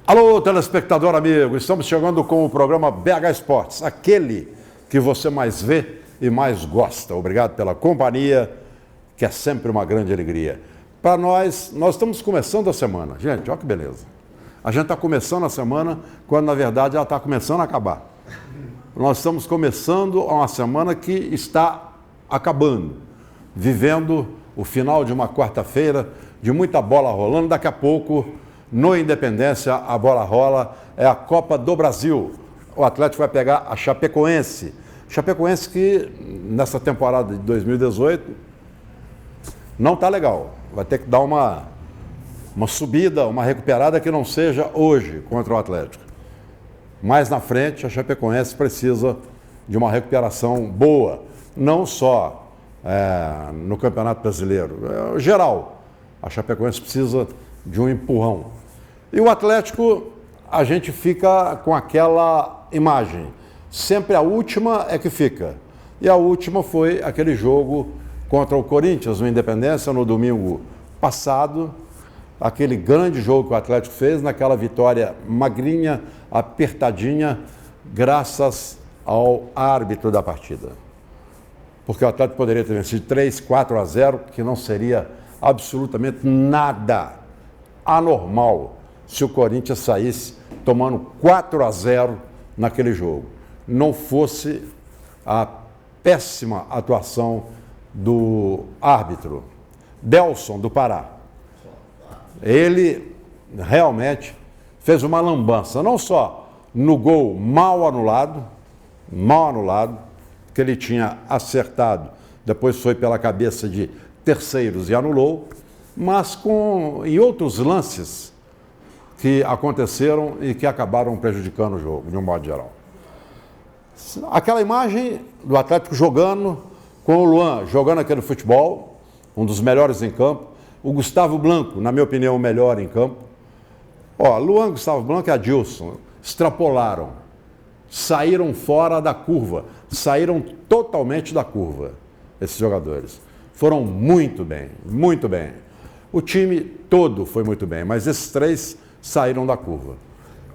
Alô, telespectador amigo, estamos chegando com o programa BH Esportes, aquele que você mais vê e mais gosta. Obrigado pela companhia, que é sempre uma grande alegria. Para nós estamos começando a semana. Gente, olha que beleza. A gente está começando a semana quando, na verdade, ela está começando a acabar. Nós estamos começando uma semana que está acabando, vivendo o final de uma quarta-feira, de muita bola rolando. Daqui a pouco, no Independência, a bola rola, é a Copa do Brasil. O Atlético vai pegar a Chapecoense. Chapecoense que, nessa temporada de 2018, não está legal. Vai ter que dar uma subida, uma recuperada que não seja hoje contra o Atlético. Mais na frente, a Chapecoense precisa de uma recuperação boa. Não só no Campeonato Brasileiro. Geral, a Chapecoense precisa de um empurrão. E o Atlético, a gente fica com aquela imagem. Sempre a última é que fica. E a última foi aquele jogo contra o Corinthians, no Independência, no domingo passado. Aquele grande jogo que o Atlético fez, naquela vitória magrinha, apertadinha, graças ao árbitro da partida. Porque o Atlético poderia ter vencido 3-4-0, que não seria absolutamente nada anormal se o Corinthians saísse tomando 4-0 naquele jogo. Não fosse a péssima atuação do árbitro, Delson, do Pará. Ele realmente fez uma lambança, não só no gol mal anulado, que ele tinha acertado, depois foi pela cabeça de terceiros e anulou, mas em outros lances que aconteceram e que acabaram prejudicando o jogo, de um modo geral. Aquela imagem do Atlético jogando, com o Luan jogando aquele futebol, um dos melhores em campo, o Gustavo Blanco, na minha opinião, o melhor em campo. Luan, Gustavo Blanco e Adilson extrapolaram, saíram fora da curva, saíram totalmente da curva, esses jogadores. Foram muito bem, muito bem. O time todo foi muito bem, mas esses três saíram da curva.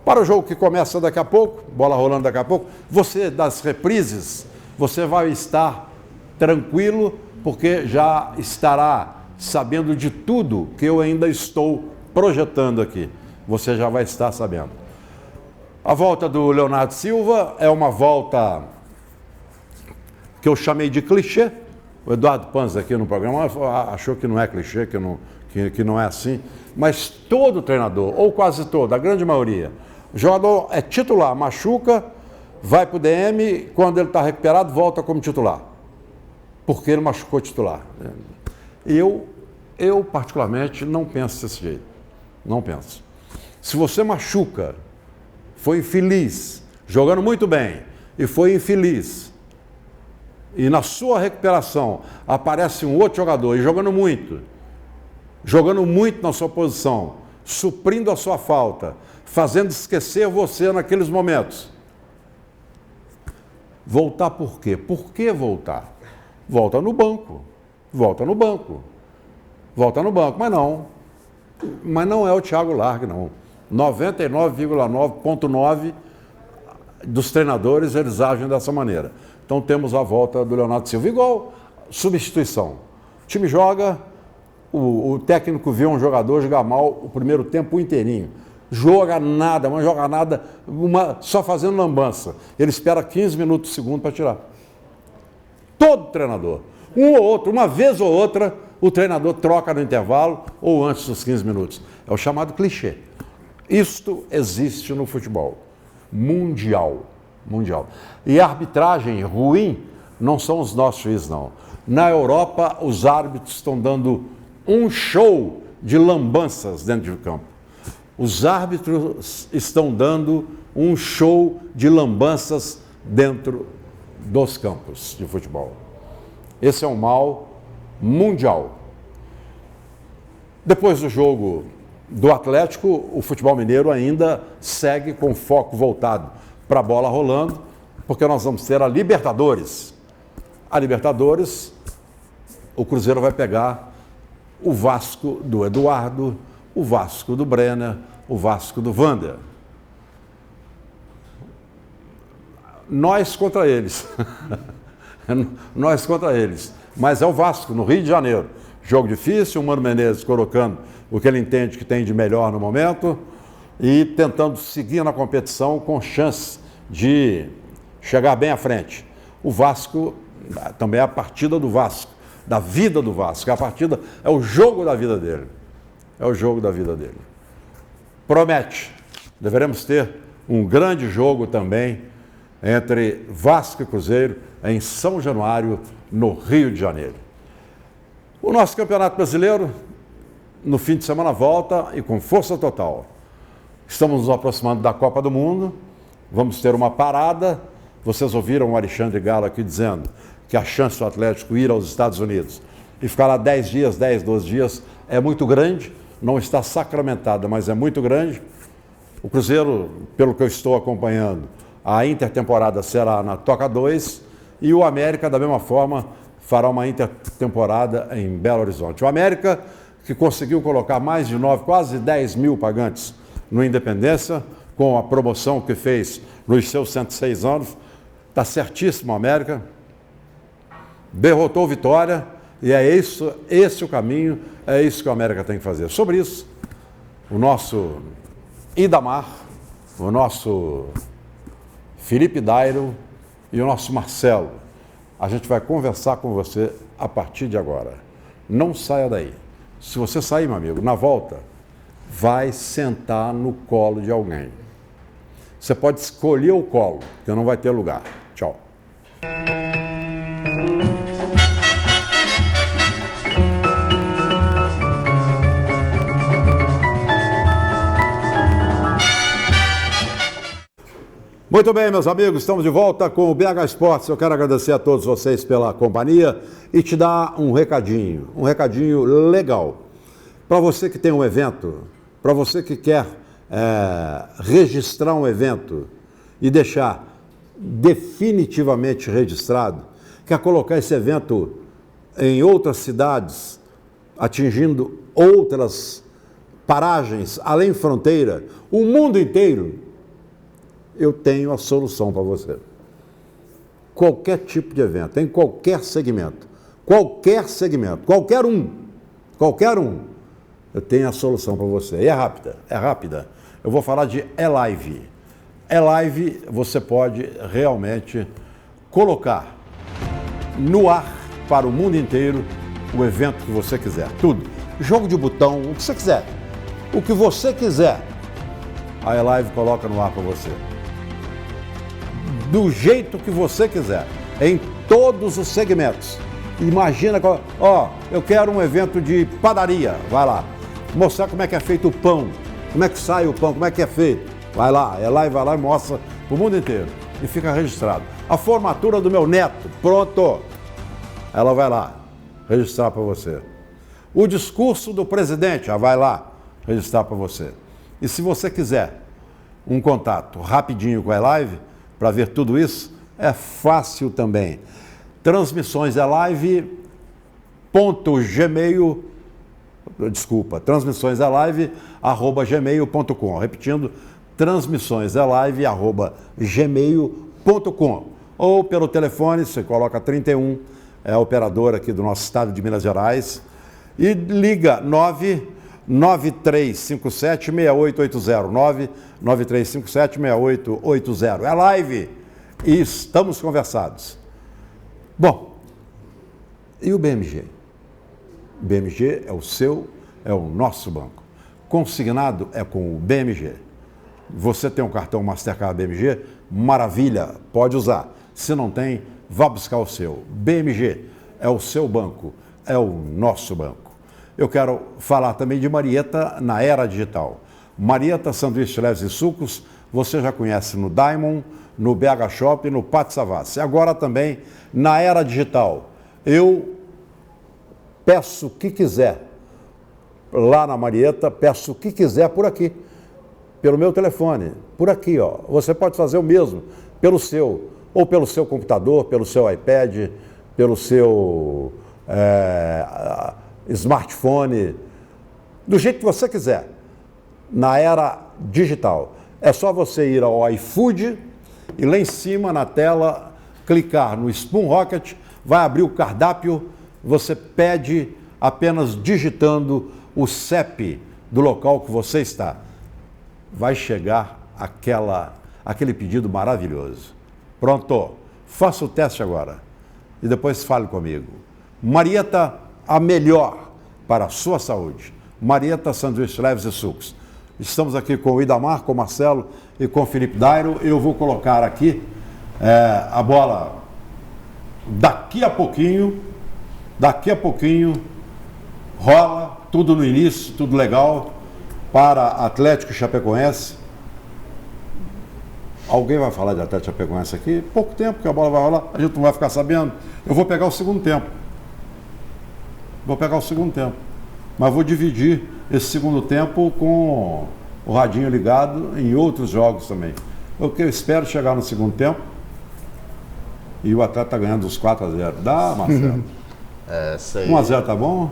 Para o jogo que começa daqui a pouco, bola rolando daqui a pouco, você das reprises, você vai estar tranquilo, porque já estará sabendo de tudo que eu ainda estou projetando aqui. Você já vai estar sabendo. A volta do Leonardo Silva é uma volta que eu chamei de clichê. O Eduardo Panza aqui no programa achou que não é clichê, que não é assim. Mas todo treinador, ou quase todo, a grande maioria, o jogador é titular, machuca, vai para o DM, quando ele está recuperado, volta como titular. Porque ele machucou titular. Eu, particularmente, não penso desse jeito. Não penso. Se você machuca, foi infeliz, jogando muito bem, e foi infeliz, e na sua recuperação aparece um outro jogador e jogando muito na sua posição, suprindo a sua falta, fazendo esquecer você naqueles momentos. Voltar por quê? Por que voltar? Volta no banco, mas não é o Thiago Largue, não. 99,9% dos treinadores, eles agem dessa maneira. Então temos a volta do Leonardo Silva, igual substituição. O time joga, o técnico vê um jogador jogar mal o primeiro tempo inteirinho. Joga nada, só fazendo lambança. Ele espera 15 minutos do segundo para tirar. Todo treinador. Um ou outro, uma vez ou outra, o treinador troca no intervalo ou antes dos 15 minutos. É o chamado clichê. Isto existe no futebol mundial. E a arbitragem ruim não são os nossos juízes, não. Na Europa, os árbitros estão dando um show de lambanças dentro de campo. Os árbitros estão dando um show de lambanças dentro dos campos de futebol. Esse é um mal mundial. Depois do jogo do Atlético, o futebol mineiro ainda segue com foco voltado para a bola rolando, porque nós vamos ter a Libertadores. A Libertadores, o Cruzeiro vai pegar o Vasco do Eduardo, o Vasco do Brenner, o Vasco do Vander. Nós contra eles. Nós contra eles. Mas é o Vasco, no Rio de Janeiro. Jogo difícil, o Mano Menezes colocando o que ele entende que tem de melhor no momento e tentando seguir na competição com chance de chegar bem à frente. O Vasco, também é a partida do Vasco, da vida do Vasco. A partida é o jogo da vida dele. É o jogo da vida dele. Promete. Deveremos ter um grande jogo também entre Vasco e Cruzeiro em São Januário, no Rio de Janeiro. O nosso Campeonato Brasileiro, no fim de semana, volta e com força total. Estamos nos aproximando da Copa do Mundo, vamos ter uma parada. Vocês ouviram o Alexandre Galo aqui dizendo que a chance do Atlético ir aos Estados Unidos e ficar lá 10 dias, 10, 12 dias, é muito grande, não está sacramentada, mas é muito grande. O Cruzeiro, pelo que eu estou acompanhando, a intertemporada será na Toca 2 e o América, da mesma forma, fará uma intertemporada em Belo Horizonte. O América, que conseguiu colocar mais de 9, quase 10 mil pagantes no Independência, com a promoção que fez nos seus 106 anos, está certíssimo o América, derrotou o Vitória, e é isso, esse o caminho, é isso que o América tem que fazer. Sobre isso, o nosso Idamar, o nosso Felipe Dairo e o nosso Marcelo, a gente vai conversar com você a partir de agora. Não saia daí. Se você sair, meu amigo, na volta, vai sentar no colo de alguém. Você pode escolher o colo, que não vai ter lugar. Tchau. Muito bem, meus amigos, estamos de volta com o BH Esportes. Eu quero agradecer a todos vocês pela companhia e te dar um recadinho legal. Para você que tem um evento, para você que quer registrar um evento e deixar definitivamente registrado, quer colocar esse evento em outras cidades, atingindo outras paragens, além fronteira, o mundo inteiro, eu tenho a solução para você. Qualquer tipo de evento, em qualquer segmento, qualquer um, eu tenho a solução para você. E é rápida. Eu vou falar de E-Live. E-Live você pode realmente colocar no ar para o mundo inteiro o evento que você quiser. Tudo. Jogo de botão, o que você quiser. O que você quiser, a E-Live coloca no ar para você. Do jeito que você quiser, em todos os segmentos. Imagina, eu quero um evento de padaria, vai lá. Mostrar como é que é feito o pão, como é que sai o pão, como é que é feito. Vai lá e mostra para o mundo inteiro. E fica registrado. A formatura do meu neto, pronto. Ela vai lá registrar para você. O discurso do presidente, vai lá registrar para você. E se você quiser um contato rapidinho com a live, para ver tudo isso, é fácil também. Transmissões transmissõeselive@gmail.com. Repetindo, transmissõeselive@gmail.com. Ou pelo telefone, você coloca 31, é a operadora aqui do nosso estado de Minas Gerais, e liga 99357-6880, 99357-6880. É live e estamos conversados. Bom, e o BMG? O BMG é o seu, é o nosso banco. Consignado é com o BMG. Você tem um cartão Mastercard BMG? Maravilha, pode usar. Se não tem, vá buscar o seu. BMG é o seu banco, é o nosso banco. Eu quero falar também de Marieta na era digital. Marieta Sanduíche Leves e Sucos, você já conhece no Diamond, no BH Shop e no Pátio Savassi. Agora também na era digital. Eu peço o que quiser lá na Marieta, peço o que quiser por aqui. pelo meu telefone, por aqui, ó. Você pode fazer o mesmo pelo seu, ou pelo seu computador, pelo seu iPad, pelo seu smartphone, do jeito que você quiser, na era digital. É só você ir ao iFood e lá em cima na tela clicar no Spoon Rocket, vai abrir o cardápio, você pede apenas digitando o CEP do local que você está. Vai chegar aquele pedido maravilhoso. Pronto, faça o teste agora e depois fale comigo. Marieta, a melhor para a sua saúde. Marieta Sanduíches Leves e Sucos. Estamos aqui com o Idamar, com o Marcelo e com o Felipe Dairo. Eu vou colocar aqui a bola daqui a pouquinho, rola, tudo no início, tudo legal, para Atlético e Chapecoense. Alguém vai falar de Atlético e Chapecoense aqui? Pouco tempo que a bola vai rolar, a gente não vai ficar sabendo. Eu vou pegar o segundo tempo. Mas vou dividir esse segundo tempo com o radinho ligado em outros jogos também. O que eu espero chegar no segundo tempo e o Atlético está ganhando os 4-0. Dá, Marcelo? 1-0 tá bom?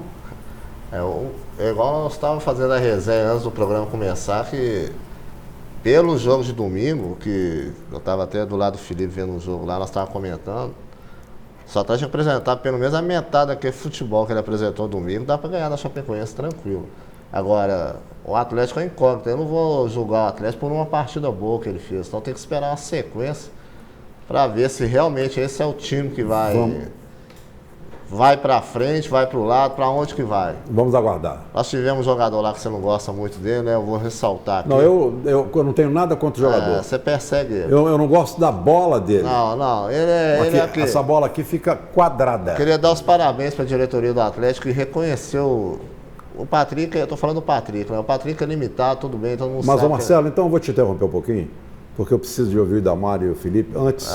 É igual nós estávamos fazendo a resenha antes do programa começar, que pelo jogo de domingo, que eu estava até do lado do Felipe vendo um jogo lá, nós estávamos comentando, só está de apresentar pelo menos a metade daquele futebol que ele apresentou domingo, dá para ganhar na Chapecoense tranquilo. Agora, o Atlético é incógnito, eu não vou julgar o Atlético por uma partida boa que ele fez, então tem que esperar uma sequência para ver se realmente esse é o time que vai para frente, vai para o lado, para onde que vai. Vamos aguardar. Nós tivemos um jogador lá que você não gosta muito dele, né? Eu vou ressaltar aqui. Não, eu não tenho nada contra o jogador. Você persegue ele. Eu não gosto da bola dele. Não, ele é aqui. Essa bola aqui fica quadrada. Queria dar os parabéns para a diretoria do Atlético e reconhecer o Patrick, eu estou falando do Patrick, né? O Patrick é limitado, tudo bem, todo mundo sabe. Mas, Marcelo, então eu vou te interromper um pouquinho, porque eu preciso de ouvir o Idamar e o Felipe antes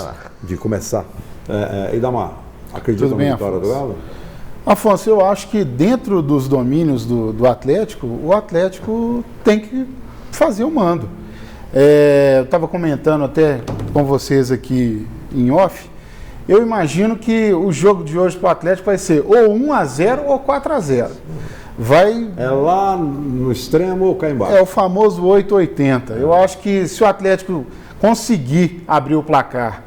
de começar. Idamar, acredita na vitória do Galo? Afonso, eu acho que dentro dos domínios do Atlético, o Atlético tem que fazer o mando. Eu estava comentando até com vocês aqui em off, eu imagino que o jogo de hoje para o Atlético vai ser ou 1-0 ou 4-0. É lá no extremo ou cá embaixo? É o famoso 880. Eu acho que se o Atlético conseguir abrir o placar,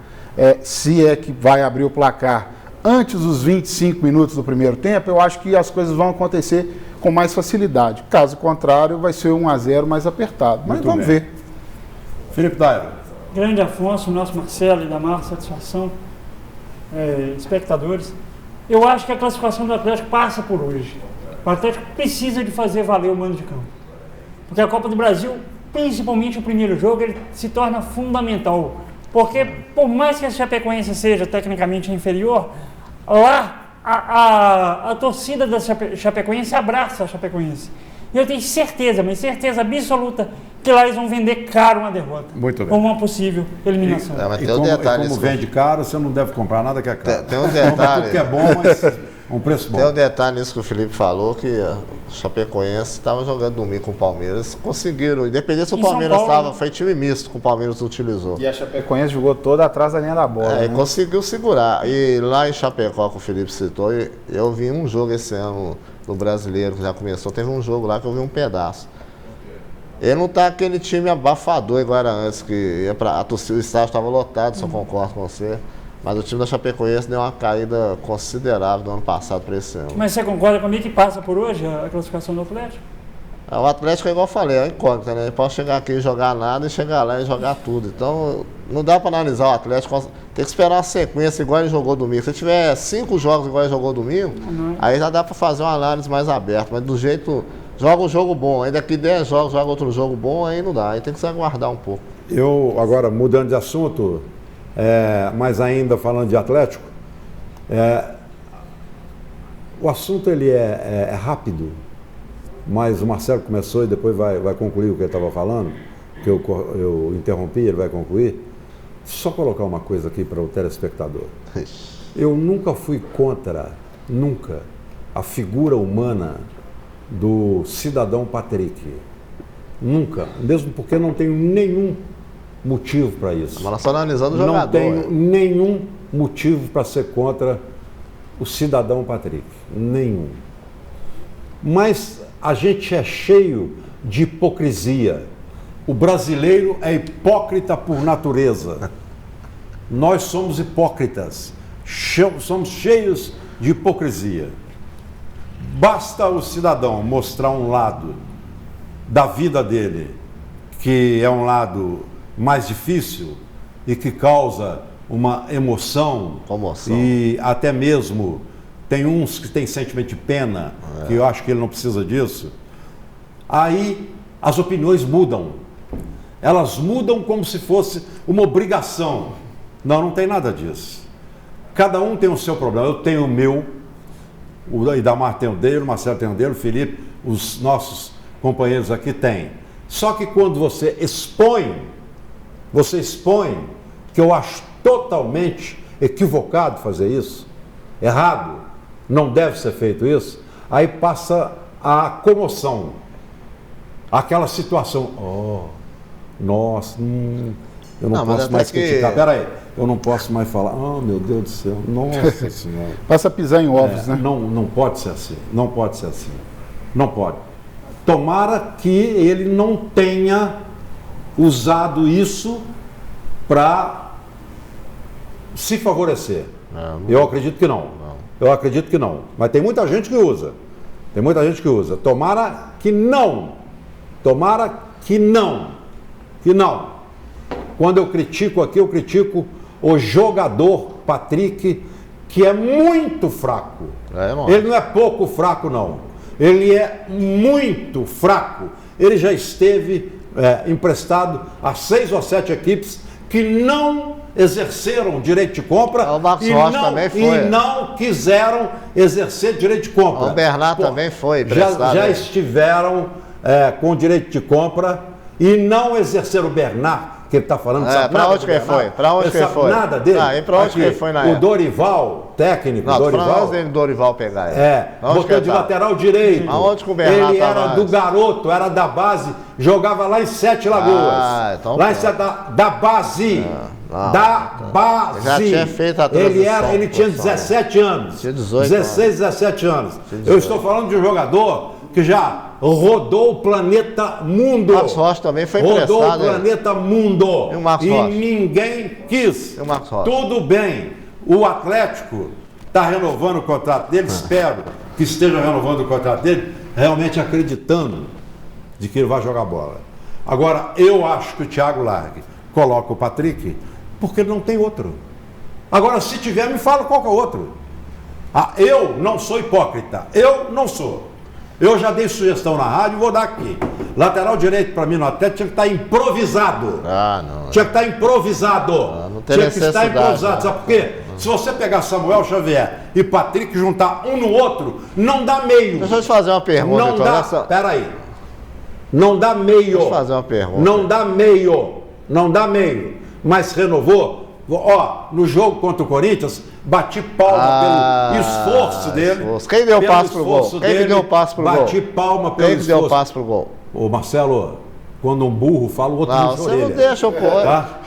se é que vai abrir o placar antes dos 25 minutos do primeiro tempo, eu acho que as coisas vão acontecer com mais facilidade. Caso contrário, vai ser 1-0 mais apertado. Mas vamos ver. Felipe Dairo. Grande Afonso, nosso Marcelo e Idamar, satisfação. Espectadores. Eu acho que a classificação do Atlético passa por hoje. O Atlético precisa de fazer valer o mando de campo. Porque a Copa do Brasil, principalmente o primeiro jogo, ele se torna fundamental. Porque, por mais que a Chapecoense seja tecnicamente inferior, lá a torcida da Chapecoense abraça a Chapecoense. E eu tenho certeza, mas certeza absoluta, que lá eles vão vender caro uma derrota. Muito bem. Como uma possível eliminação. Como vende caro, você não deve comprar nada que é caro. Tem um detalhe. Tudo que é bom, mas um preço bom. Tem um detalhe nisso que o Felipe falou, que a Chapecoense estava jogando domingo com o Palmeiras. Conseguiram, independente se o Palmeiras estava, foi time misto que o Palmeiras utilizou. E a Chapecoense jogou toda atrás da linha da bola. E conseguiu segurar. E lá em Chapecó, que o Felipe citou, eu vi um jogo esse ano no Brasileiro, que já começou. Teve um jogo lá que eu vi um pedaço. Ele não tá aquele time abafador igual era antes, que ia pra, o estádio estava lotado, se eu concordo com você. Mas o time da Chapecoense deu uma caída considerável do ano passado para esse ano. Mas você concorda comigo que passa por hoje a classificação do Atlético? O Atlético é igual eu falei, é incógnita, né? Ele pode chegar aqui e jogar nada e chegar lá e jogar tudo. Então, não dá para analisar o Atlético, tem que esperar uma sequência igual ele jogou domingo. Se tiver 5 jogos igual ele jogou domingo, aí já dá para fazer uma análise mais aberta. Mas do jeito, joga um jogo bom, aí daqui 10 jogos joga outro jogo bom, aí não dá, aí tem que se aguardar um pouco. Eu, agora, mudando de assunto, mas ainda falando de Atlético, o assunto ele é rápido, mas o Marcelo começou e depois vai concluir o que ele estava falando, que eu interrompi, ele vai concluir. Só colocar uma coisa aqui para o telespectador. Eu nunca fui contra, a figura humana do cidadão Patrick. Nunca. Mesmo porque não tenho nenhum motivo para isso. Mas nós estamos analisando o Não jogador. tenho nenhum motivo para ser contra o cidadão Patrick. Nenhum. Mas a gente é cheio de hipocrisia. O brasileiro é hipócrita por natureza. Nós somos hipócritas. Somos cheios de hipocrisia. Basta o cidadão mostrar um lado da vida dele, que é um lado mais difícil e que causa uma emoção. Comoção. E até mesmo tem uns que têm sentimento de pena, que eu acho que ele não precisa disso. Aí as opiniões mudam. Elas mudam como se fosse uma obrigação. Não, não tem nada disso. Cada um tem o seu problema. Eu tenho o meu, o Idamar tem o dele, o Marcelo tem o dele, o Felipe, os nossos companheiros aqui têm. Só que quando você expõe, que eu acho totalmente equivocado fazer isso, errado, não deve ser feito isso, aí passa a comoção, aquela situação, nossa, eu não posso mais criticar, peraí, eu não posso mais falar, meu Deus do céu, nossa senhora. Passa a pisar em ovos, né? Não pode ser assim, não pode ser assim, não pode. Tomara que ele não tenha usado isso para se favorecer. Eu acredito que não. Eu acredito que não. Mas tem muita gente que usa. Tem muita gente que usa. Tomara que não. Tomara que não. Que não. Quando eu critico aqui, eu critico o jogador Patrick, que é muito fraco. Ele não é pouco fraco, não. Ele é muito fraco. Ele já esteve emprestado a 6 ou 7 equipes que não exerceram direito de compra e não quiseram exercer direito de compra. O Bernardo também foi emprestado. Já estiveram com direito de compra e não exerceram. O Bernardo, que ele está falando, sabe para onde que ele foi? Para onde que ele foi? Nada dele. E para onde que ele foi na época? O Dorival, técnico, Dorival pegar ele. Botou de lateral direito. Aonde que o Bernardo ele era do garoto, era da base, jogava lá em Sete Lagoas. Então lá em Sete, da base. Da base. Já tinha feito a transição. Ele tinha 17 anos. Tinha 18 16, 17 anos. Eu estou falando de um jogador que já rodou o planeta mundo. O Marcos Rocha também foi emprestado. Rodou o planeta mundo. E o Marcos Rocha? Ninguém quis. E o Marcos Rocha? Tudo bem. O Atlético está renovando o contrato dele, espero que esteja renovando o contrato dele, realmente acreditando de que ele vai jogar bola. Agora, eu acho que o Thiago Largue coloca o Patrick porque ele não tem outro. Agora, se tiver, me fala qual que é o outro. Eu não sou hipócrita. Eu não sou. Eu já dei sugestão na rádio, vou dar aqui. Lateral direito para mim no Atlético tinha que estar improvisado. Não. Tinha que estar improvisado. Não tem tinha que estar necessidade, improvisado. Sabe por quê? Se você pegar Samuel Xavier e Patrick, juntar um no outro, não dá meio. Deixa eu te fazer uma pergunta. Não dá, peraí. Não dá meio. Deixa eu te fazer uma pergunta. Não dá meio. Não dá meio. Mas renovou. No jogo contra o Corinthians, bati palma pelo esforço dele. Quem deu o passe pro gol? Quem deu o passe pro gol? Bati palma pelo esforço. Quem deu o passe pro gol? Ô Marcelo, quando um burro fala, o outro murcha a orelha. Não deixa eu pôr. Tá?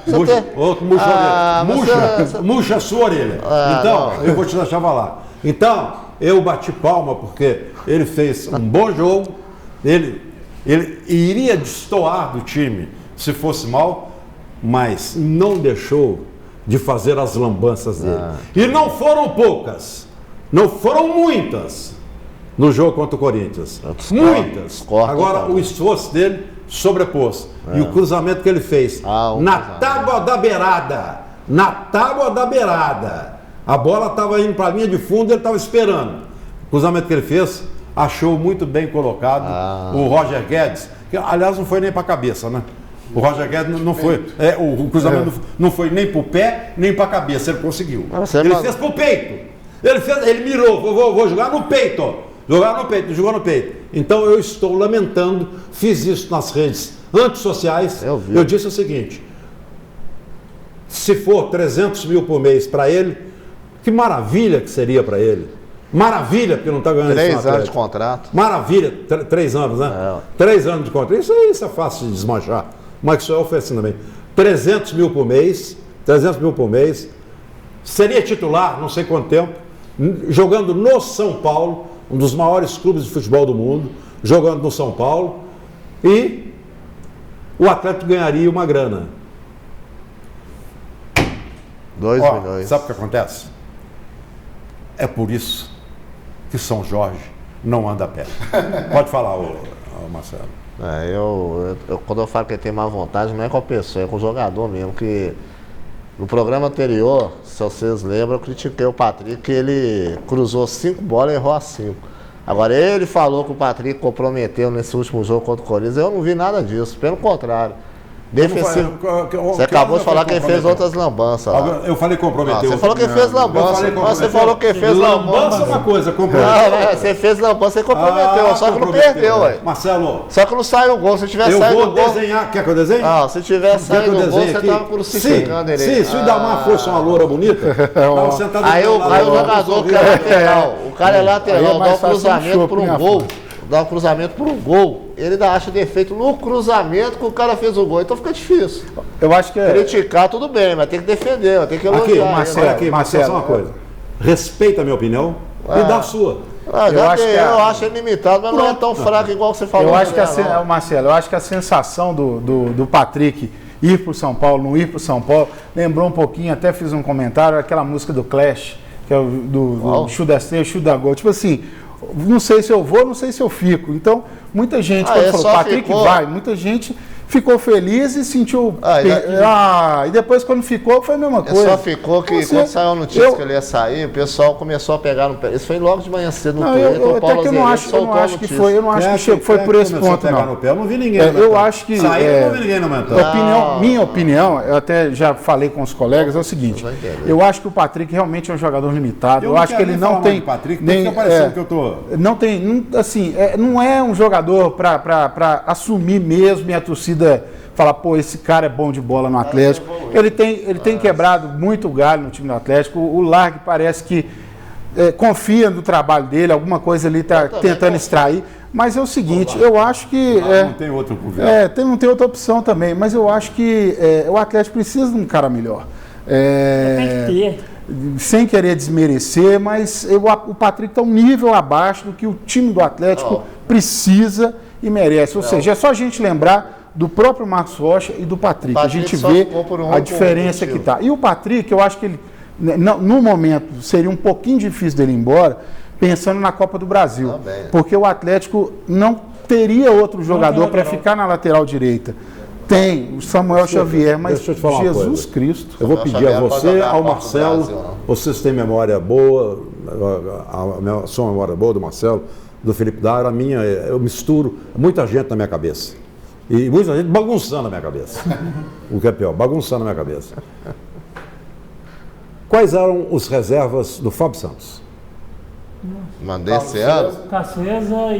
Outro murcha a orelha. Murcha a sua orelha. Então, eu vou te deixar falar. Então, eu bati palma porque ele fez um bom jogo. Ele iria destoar do time se fosse mal, mas não deixou de fazer as lambanças dele. E não foram poucas, não foram muitas no jogo contra o Corinthians. Muitas. Agora o esforço dele sobrepôs. E o cruzamento que ele fez na tábua da beirada. A bola estava indo para a linha de fundo, ele estava esperando. O cruzamento que ele fez, achou muito bem colocado. O Roger Guedes, que aliás não foi nem para a cabeça, né? O Roger Guedes não foi. O cruzamento não foi nem para o pé, nem para a cabeça. Ele conseguiu. Ele fez para o peito. Ele mirou. Vou jogar no peito. Jogou no peito. Então eu estou lamentando. Fiz isso nas redes antissociais. Eu disse o seguinte: se for 300 mil por mês para ele, que maravilha que seria para ele. Maravilha, porque não está ganhando 3 isso no anos de Atlético. contrato. Maravilha, 3 anos, né? É. 3 anos de contrato. Isso é fácil de desmanchar. O Maxwell oferecendo também. 300 mil por mês. Seria titular, não sei quanto tempo, jogando no São Paulo, um dos maiores clubes de futebol do mundo, jogando no São Paulo, e o Atlético ganharia uma grana. 2 Ó, milhões. sabe o que acontece? É por isso que São Jorge não anda a pé. Pode falar, ô Marcelo. Quando eu falo que ele tem má vontade, não é com a pessoa, é com o jogador mesmo. Que no programa anterior, se vocês lembram, eu critiquei o Patrick, que ele cruzou 5 bolas e errou as 5. Agora, ele falou que o Patrick comprometeu nesse último jogo contra o Corinthians. Eu não vi nada disso, pelo contrário. Defensivo. Você acabou de falar que ele fez outras lambanças lá. Eu falei comprometeu. Você falou que ele fez lambança. Você falou que fez lambança. É uma coisa, comprometeu. Não, você fez lambança, você comprometeu. Só que não perdeu, ué. Marcelo. Só que não saiu o gol. Se tiver Eu saído o vou gol. desenhar. Quer que eu desenhe? Não, se tiver saído o gol, você aqui? tava crucificando ele. Sim, se o Idamar fosse uma loura bonita, tava sentado Aí o jogador que é lateral, o cara é lateral, dá um cruzamento por um gol. Dá um cruzamento por um gol, ele ainda acha defeito no cruzamento que o cara fez o gol, então fica difícil. Eu acho que criticar tudo bem, mas tem que defender, tem que elogiar. Marcelo, só uma coisa. Respeita a minha opinião e dá a sua. Eu acho ele limitado, mas não é tão fraco igual você falou. Eu acho que Marcelo, eu acho que a sensação do Patrick ir para o São Paulo, não ir para o São Paulo, lembrou um pouquinho, até fiz um comentário, aquela música do Clash, que é do Shoot da Estrela, Shoot da Gol. Tipo assim, não sei se eu vou, não sei se eu fico. Então, muita gente, quando falou, Patrick vai, muita gente ficou feliz e sentiu... e depois quando ficou, foi a mesma coisa. Só ficou que quando saiu a notícia que ele ia sair, o pessoal começou a pegar no pé. Isso foi logo de manhã cedo no Twitter. Eu até que eu não acho que foi, eu não acho que foi por esse ponto, não. No pé, eu não vi ninguém eu acho que... Saiu, não vi ninguém aumentando. Minha opinião, eu até já falei com os colegas, é o seguinte, eu acho que o Patrick realmente é um jogador limitado, eu acho que ele não tem... Não tem, assim, não é um jogador para assumir mesmo e a torcida falar, pô, esse cara é bom de bola no Atlético. Ele tem quebrado muito galho no time do Atlético. O Largue parece que confia no trabalho dele, alguma coisa ali está tentando extrair. Mas é o seguinte, eu acho que... não tem outro governo. Não tem outra opção também, mas eu acho que o Atlético precisa de um cara melhor. Tem que ter. Sem querer desmerecer, mas o Patrick está um nível abaixo do que o time do Atlético precisa e merece. Ou seja, é só a gente lembrar do próprio Marcos Rocha e do Patrick. A gente vê a diferença que está. E o Patrick, eu acho que ele, no momento, seria um pouquinho difícil dele ir embora, pensando na Copa do Brasil. Porque o Atlético não teria outro jogador para ficar na lateral direita. Tem o Samuel Xavier, mas Jesus Cristo. Eu vou pedir a você, ao Marcelo, vocês têm memória boa, a sua memória boa do Marcelo, do Felipe Dário, a minha, eu misturo muita gente na minha cabeça. E muita gente bagunçando na minha cabeça. O que é pior, bagunçando na minha cabeça. Quais eram os reservas do Fábio Santos? Mandei esse ano?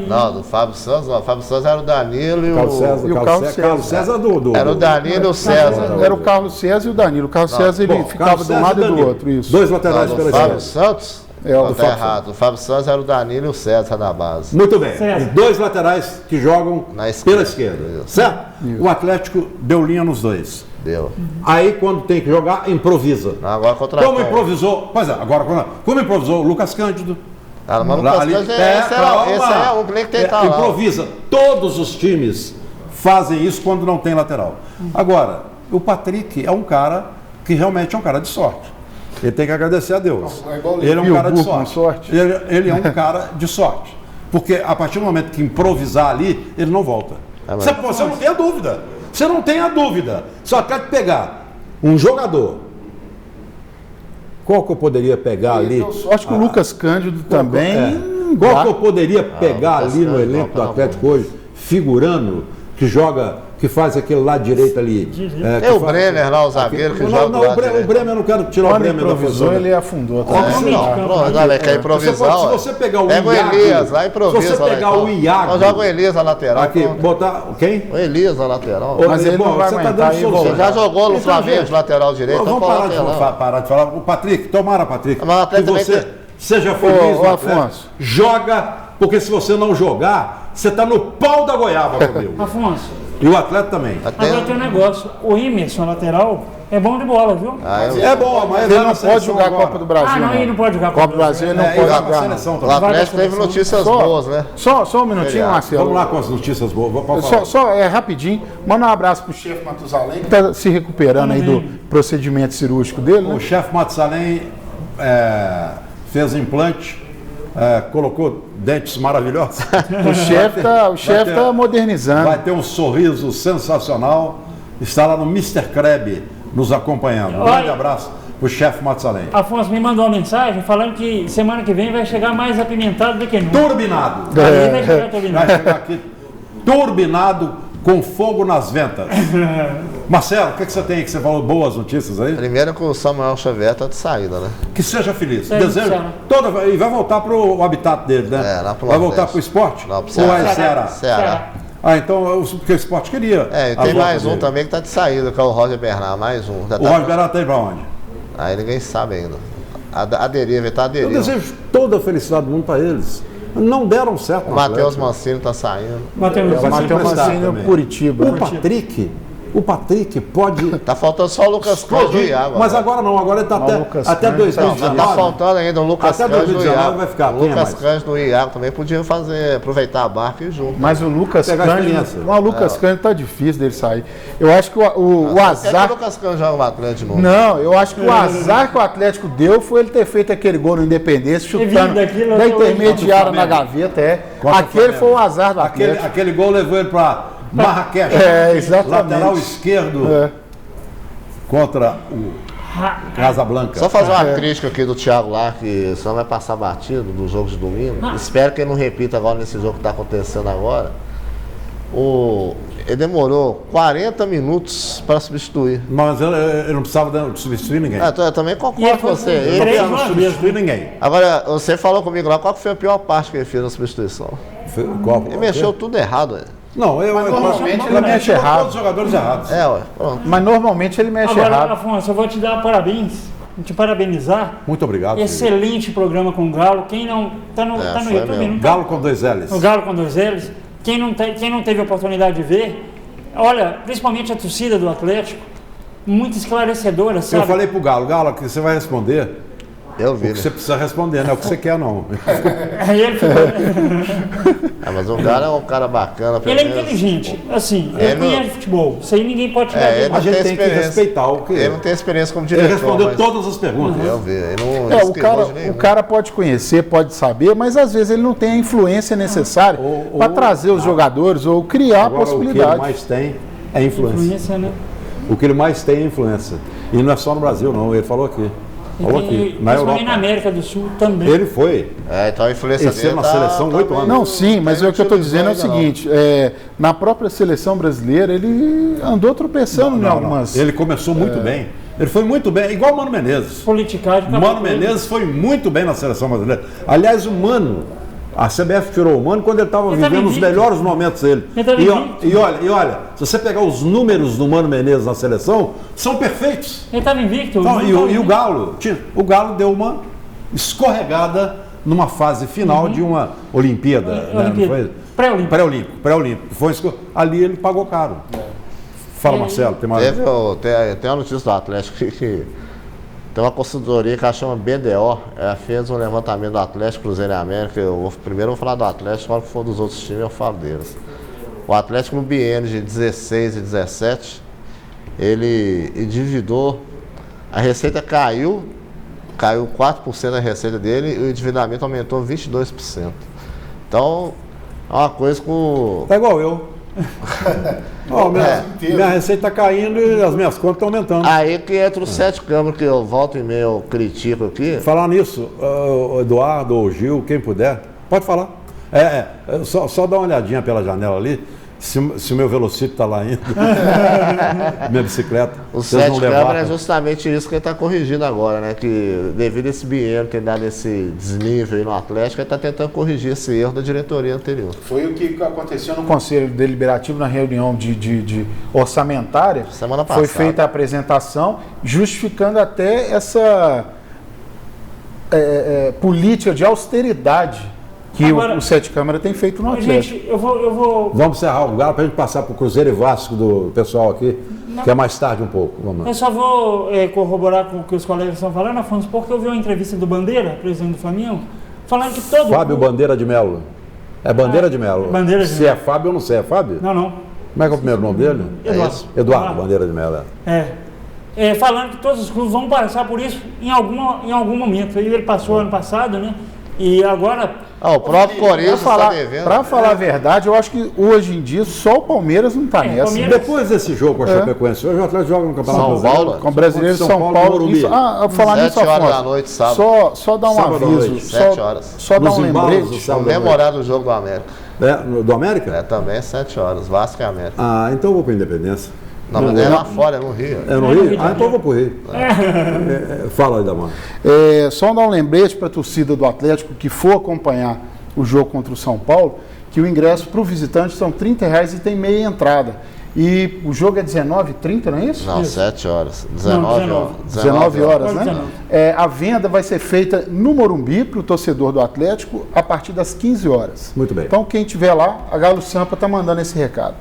Não, do Fábio Santos não. O Fábio Santos era o Danilo e o Carlos César Era o Danilo e o César. Era o Carlos César e o Danilo. O Carlos César ele ficava de um lado e do outro. Isso. Dois laterais pela esquerda. Fábio Santos? Tá errado. O Fábio Santos era o Danilo e o César da base. Muito bem. Os dois laterais que jogam pela esquerda. Certo? O Atlético deu linha nos dois. Deu. Aí, quando tem que jogar, improvisa. Agora contratou. Como improvisou? Pois é, agora como improvisou o Lucas Cândido. Mas o Lucas Cândido esse é um que tem que estar lá. Improvisa. Todos os times fazem isso quando não tem lateral. Agora, o Patrick é um cara que realmente é um cara de sorte. Ele tem que agradecer a Deus. Ele é um cara de sorte. Ele é um cara de sorte. Porque a partir do momento que improvisar ali, ele não volta. Você não tem a dúvida. Você não tem a dúvida. Só quer pegar um jogador. Qual que eu poderia pegar ali? Eu acho que o Lucas Cândido também. Qual que eu poderia pegar ali no elenco do Atlético hoje, figurando, que joga, que faz aquele lado direito ali? O Brenner lá, o zagueiro que joga. Não, o Brenner, eu não quero tirar o Brenner da função. Ele afundou. Quer improvisar. Se você pegar o Pega o Elias lá, improvisa. Se você pegar o Iago. Nós joga o Elias na lateral. Aqui, botar quem? O Elias na lateral. Mas ele não vai aguentar. Você já jogou no Flamengo de lateral direito. Vamos parar de falar. O Patrick, tomara, Patrick. Mas o Atlético seja feliz, Ô, Afonso. joga, porque se você não jogar, você está no pau da goiaba comigo. Afonso, E o atleta também. agora tem um negócio. O Emerson, lateral, é bom de bola, viu? É bom, mas Ele não pode jogar a Copa do Brasil. não, ele não pode jogar a Copa do Brasil, ele não Ele pode vai pra jogar. seleção O também. Atlético teve notícias boas, né? Só um minutinho, Marcelo. Vamos lá com as notícias boas. Pode falar. Só rapidinho, manda um abraço pro chefe Matusalém, que está se recuperando aí do procedimento cirúrgico dele, O né? chefe Matusalém fez implante, colocou dentes maravilhosos. O chefe tá modernizando. Vai ter um sorriso sensacional. Está lá no Mr. Kreb nos acompanhando. Um Olha. grande abraço pro chefe Matusalém. Afonso me mandou uma mensagem falando que semana que vem vai chegar mais apimentado do que nunca. Turbinado. Aí vai chegar turbinado. Vai chegar aqui turbinado com fogo nas ventas. Marcelo, o que você tem aí que você falou? Boas notícias aí? Primeiro que o Samuel Xavier tá de saída, né? Que seja feliz. É, Desejo Luciano. e vai voltar pro habitat dele, né? Lá pro vai Nordeste. voltar pro esporte? Não, pro Ou Ceará. é Ceará? Ceará. Então, porque o esporte queria. E a tem volta mais um dele. também que tá de saída, que é o Roger Bernard, mais um. Já O tá- Roger Bernardo tá aí pra onde? Aí ninguém sabe ainda. A deriva, ele tá Eu aderindo. desejo toda a felicidade do mundo para eles. Não deram certo. O no Matheus Atlético. Mancini tá saindo. Matheus, Vai ser Matheus emprestado Mancini, também. Curitiba. O Patrick pode Tá faltando só o Lucas Cândido do explodir, Iago. mas agora não, agora ele tá Mas o Lucas até Cândido Não, 2019. tá faltando ainda o Lucas Até Cândido do 2019 Iago. vai ficar. O Quem é Lucas mais? Cândido do Iago também podia aproveitar a barca e ir junto. Mas o Lucas Pegar a Cândido. experiência. O Lucas Cândido tá difícil dele sair. Eu acho que o Quer que azar. o Lucas Cândido joga o Atlético de novo? Não, eu acho que o azar que o Atlético deu foi ele ter feito aquele gol no Independência, chutando vindo daquilo da até hoje intermediária contra o na Flamengo. gaveta. Contra o Aquele Flamengo. foi o azar do Atlético. Aquele gol levou ele para Marrakech. Exatamente. Lateral esquerdo É. contra o Casablanca. Só fazer uma crítica aqui do Thiago lá, que senão vai passar batido do jogo de domingo. Espero que ele não repita agora nesse jogo que está acontecendo agora. Ele demorou 40 minutos para substituir. Mas ele não precisava substituir ninguém. Eu também concordo E com você. ele Ele não três precisava uma substituir vez, ninguém. Agora, você falou comigo lá, qual que foi a pior parte que ele fez na substituição? Ele mexeu tudo errado. Ué. Não, normalmente ele eu mexe tirou errado. todos os jogadores errados. Ué, pronto. Mas normalmente ele mexe Agora, errado. Afonso, eu vou te dar parabéns, te parabenizar. Muito obrigado. filho. Excelente programa com o Galo. Quem não tá no foi YouTube, mesmo. não tá? Galo com 2 L's. O Galo com 2 L's. Quem não teve a oportunidade de ver, olha, principalmente a torcida do Atlético, muito esclarecedora, sabe? Eu falei pro Galo, que você vai responder Eu o vi, que né? você precisa responder, não é o que você quer, não. Aí ele ficou. Mas o cara é um cara bacana. pelo Ele é menos. inteligente, assim, Ele ele não- conhece futebol. Isso aí ninguém pode tirar ele dele. não A gente tem que experiência. respeitar o que Ele não tem experiência como Ele diretor. respondeu mas todas as perguntas. Eu vi. Ele não É, esquivou de nenhum. o cara pode conhecer, pode saber, mas às vezes ele não tem a influência necessária para trazer os jogadores ou criar a Agora, o que ele possibilidade. mais tem é influência. Influência, né? O que ele mais tem é influência. E não é só no Brasil, não. Ele falou aqui. Falou aqui. E Na principalmente na Europa. América do Sul também. Ele foi. Então a influência Ele dele sendo na seleção 8 bem- anos. Não, sim, mas Ele o que eu estou utilizou dizendo é o ainda não. seguinte: na própria seleção brasileira ele andou tropeçando em algumas. Ele começou muito bem. Ele foi muito bem, igual o Mano Menezes. Politicagem. Mano Menezes foi muito bem na seleção brasileira. Aliás, o Mano, a CBF tirou o Mano quando ele estava Ele tava vivendo os invicto. melhores momentos dele. Ele tava invicto. E olha, se você pegar os números do Mano Menezes na seleção, são perfeitos. Ele estava invicto. Então, não e tava o invicto. Galo? O Galo deu uma escorregada numa fase final de uma Olimpíada. Né? Não Olimpíada. foi? Pré-olímpico. Pré-olímpico. Ali ele pagou caro. Fala, Marcelo, tem mais. Tem uma notícia do Atlético que tem uma consultoria que ela chama BDO. Ela fez um levantamento do Atlético, Cruzeiro e América. Primeiro eu vou falar do Atlético, quando for dos outros times eu falo deles. O Atlético no biênio de 16 e 17, ele endividou, a receita caiu 4% da receita dele e o endividamento aumentou 22%. Então, é uma coisa com... Tá igual eu. Ó, minha receita está caindo e as minhas contas estão aumentando. Aí que entra os 7 câmeras que eu volto e meio eu critico aqui. Falar nisso, o Eduardo ou Gil, quem puder, pode falar. Só dá uma olhadinha pela janela ali, se o meu velocípede está lá ainda, minha bicicleta. Os vocês 7 não câmeras é levaram. justamente isso que ele está corrigindo agora, né? Que devido a esse biênio ter dado esse desnível aí no Atlético, ele está tentando corrigir esse erro da diretoria anterior. Foi o que aconteceu no Conselho Deliberativo, na reunião de orçamentária. Semana Foi passada. feita a apresentação, justificando até política de austeridade que Agora, o Sete Câmara tem feito no Atlético. Gente, eu vou. Vamos encerrar o lugar para a gente passar para o Cruzeiro e Vasco do pessoal aqui, que é mais tarde um pouco. Vamos lá. Eu só vou corroborar com o que os colegas estão falando, Afonso, porque eu vi uma entrevista do Bandeira, presidente do Flamengo, falando que todo. Fábio Bandeira de Melo. É Bandeira de Melo. Bandeira de Se Melo. é Fábio, eu não sei. É Fábio? Não. Como é que é o primeiro nome dele? Eduardo. Eduardo Bandeira de Melo. Falando que todos os clubes vão passar por isso em algum momento. Aí ele passou ano passado, né? E agora. O próprio Corinthians está devendo. Para falar a verdade, eu acho que hoje em dia só o Palmeiras não está nessa. Palmeiras- Depois desse jogo com a Chapecoense, hoje o Atlético joga no Campeonato São Brasileiro. Paulo? Com o brasileiro São Paulo. Morumbi. Falar nisso, 7 horas Afonso, da noite, sábado. Só dar um Sábado à aviso. noite, 7 horas. Só dar Nos um embalos do lembrete. sábado à noite. Comemorado o jogo do América. Do América? Também 7 horas. Vasco e América. Ah, então eu vou para a Independência. Não, mas é lá fora, é no Rio. É no Rio? Ah, então eu vou para o Rio. Fala aí, Damar. Só dar um lembrete para a torcida do Atlético que for acompanhar o jogo contra o São Paulo, que o ingresso para o visitante são R$30 e tem meia entrada. E o jogo é 19h30, não é isso? Não, Isso. 7 horas. Não, 19 horas, né? 19. A venda vai ser feita no Morumbi para o torcedor do Atlético a partir das 15 horas. Muito bem. Então, quem estiver lá, a Galo Sampa está mandando esse recado.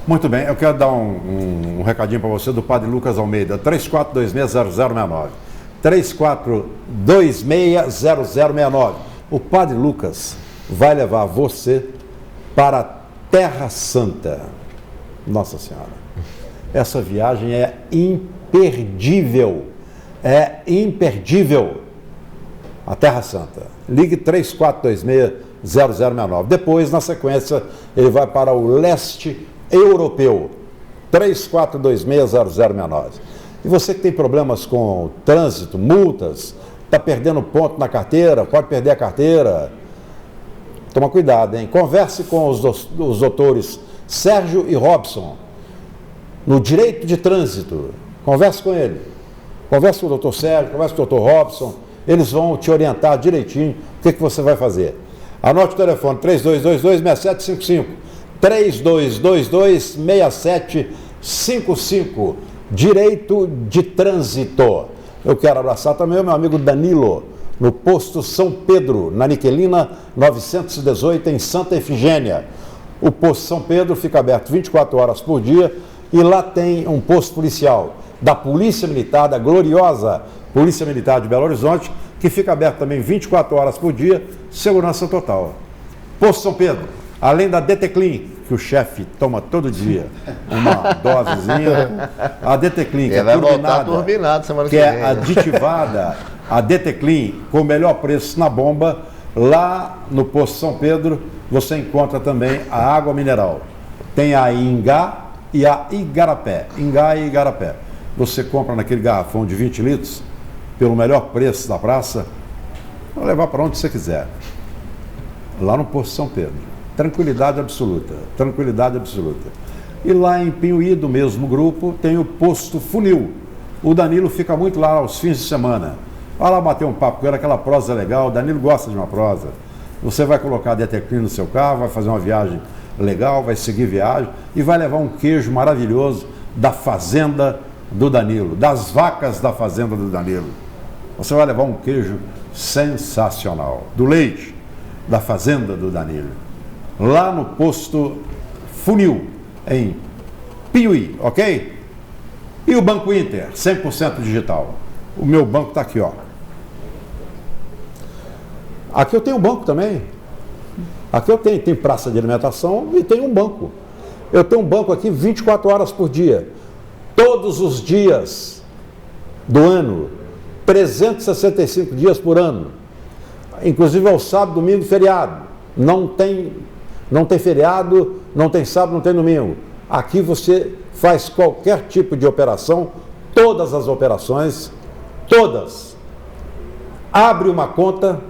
Muito bem, eu quero dar um recadinho para você do Padre Lucas Almeida, 34260069. 34260069. O Padre Lucas vai levar você para a Terra Santa. Nossa Senhora, essa viagem é imperdível. É imperdível. A Terra Santa. Ligue 34260069. Depois, na sequência, ele vai para o leste europeu. 34260069. E você que tem problemas com trânsito, multas, está perdendo ponto na carteira, pode perder a carteira. Toma cuidado, hein? Converse com os doutores Sérgio e Robson, no direito de trânsito. Converse com ele. Converse com o doutor Sérgio, converse com o doutor Robson. Eles vão te orientar direitinho o que você vai fazer. Anote o telefone, 3222-6755. 3222-6755. Direito de trânsito. Eu quero abraçar também o meu amigo Danilo, no posto São Pedro, na Niquelina 918, em Santa Efigênia. O posto São Pedro fica aberto 24 horas por dia e lá tem um posto policial da Polícia Militar, da gloriosa Polícia Militar de Belo Horizonte, que fica aberto também 24 horas por dia, segurança total. Posto São Pedro, além da DT-Clean, que o chefe toma todo dia, uma dosezinha, a DT-Clean, que Ele é vai voltar turbinada, turbinado semana que que é vem. aditivada, a DT-Clean, com o melhor preço na bomba, lá no posto São Pedro, você encontra também a água mineral. Tem a Ingá e a Igarapé. Ingá e Igarapé. Você compra naquele garrafão de 20 litros, pelo melhor preço da praça, vai levar para onde você quiser. Lá no posto São Pedro. Tranquilidade absoluta, tranquilidade absoluta. E lá em Pinhuí, do mesmo grupo, tem o posto Funil. O Danilo fica muito lá aos fins de semana. Vai lá bater um papo com ele, aquela prosa legal. O Danilo gosta de uma prosa. Você vai colocar a DT-Clean no seu carro, vai fazer uma viagem legal, vai seguir viagem e vai levar um queijo maravilhoso da fazenda do Danilo, das vacas da fazenda do Danilo. Você vai levar um queijo sensacional, do leite da fazenda do Danilo. Lá no posto Funil, em Pinhuí, ok? E o Banco Inter, 100% digital. O meu banco está aqui, ó. Aqui eu tenho um banco também. Aqui eu tenho praça de alimentação e tenho um banco. Eu tenho um banco aqui 24 horas por dia. Todos os dias do ano. 365 dias por ano. Inclusive ao sábado, domingo, feriado. Não tem feriado, não tem sábado, não tem domingo. Aqui você faz qualquer tipo de operação, todas as operações, todas. Abre uma conta,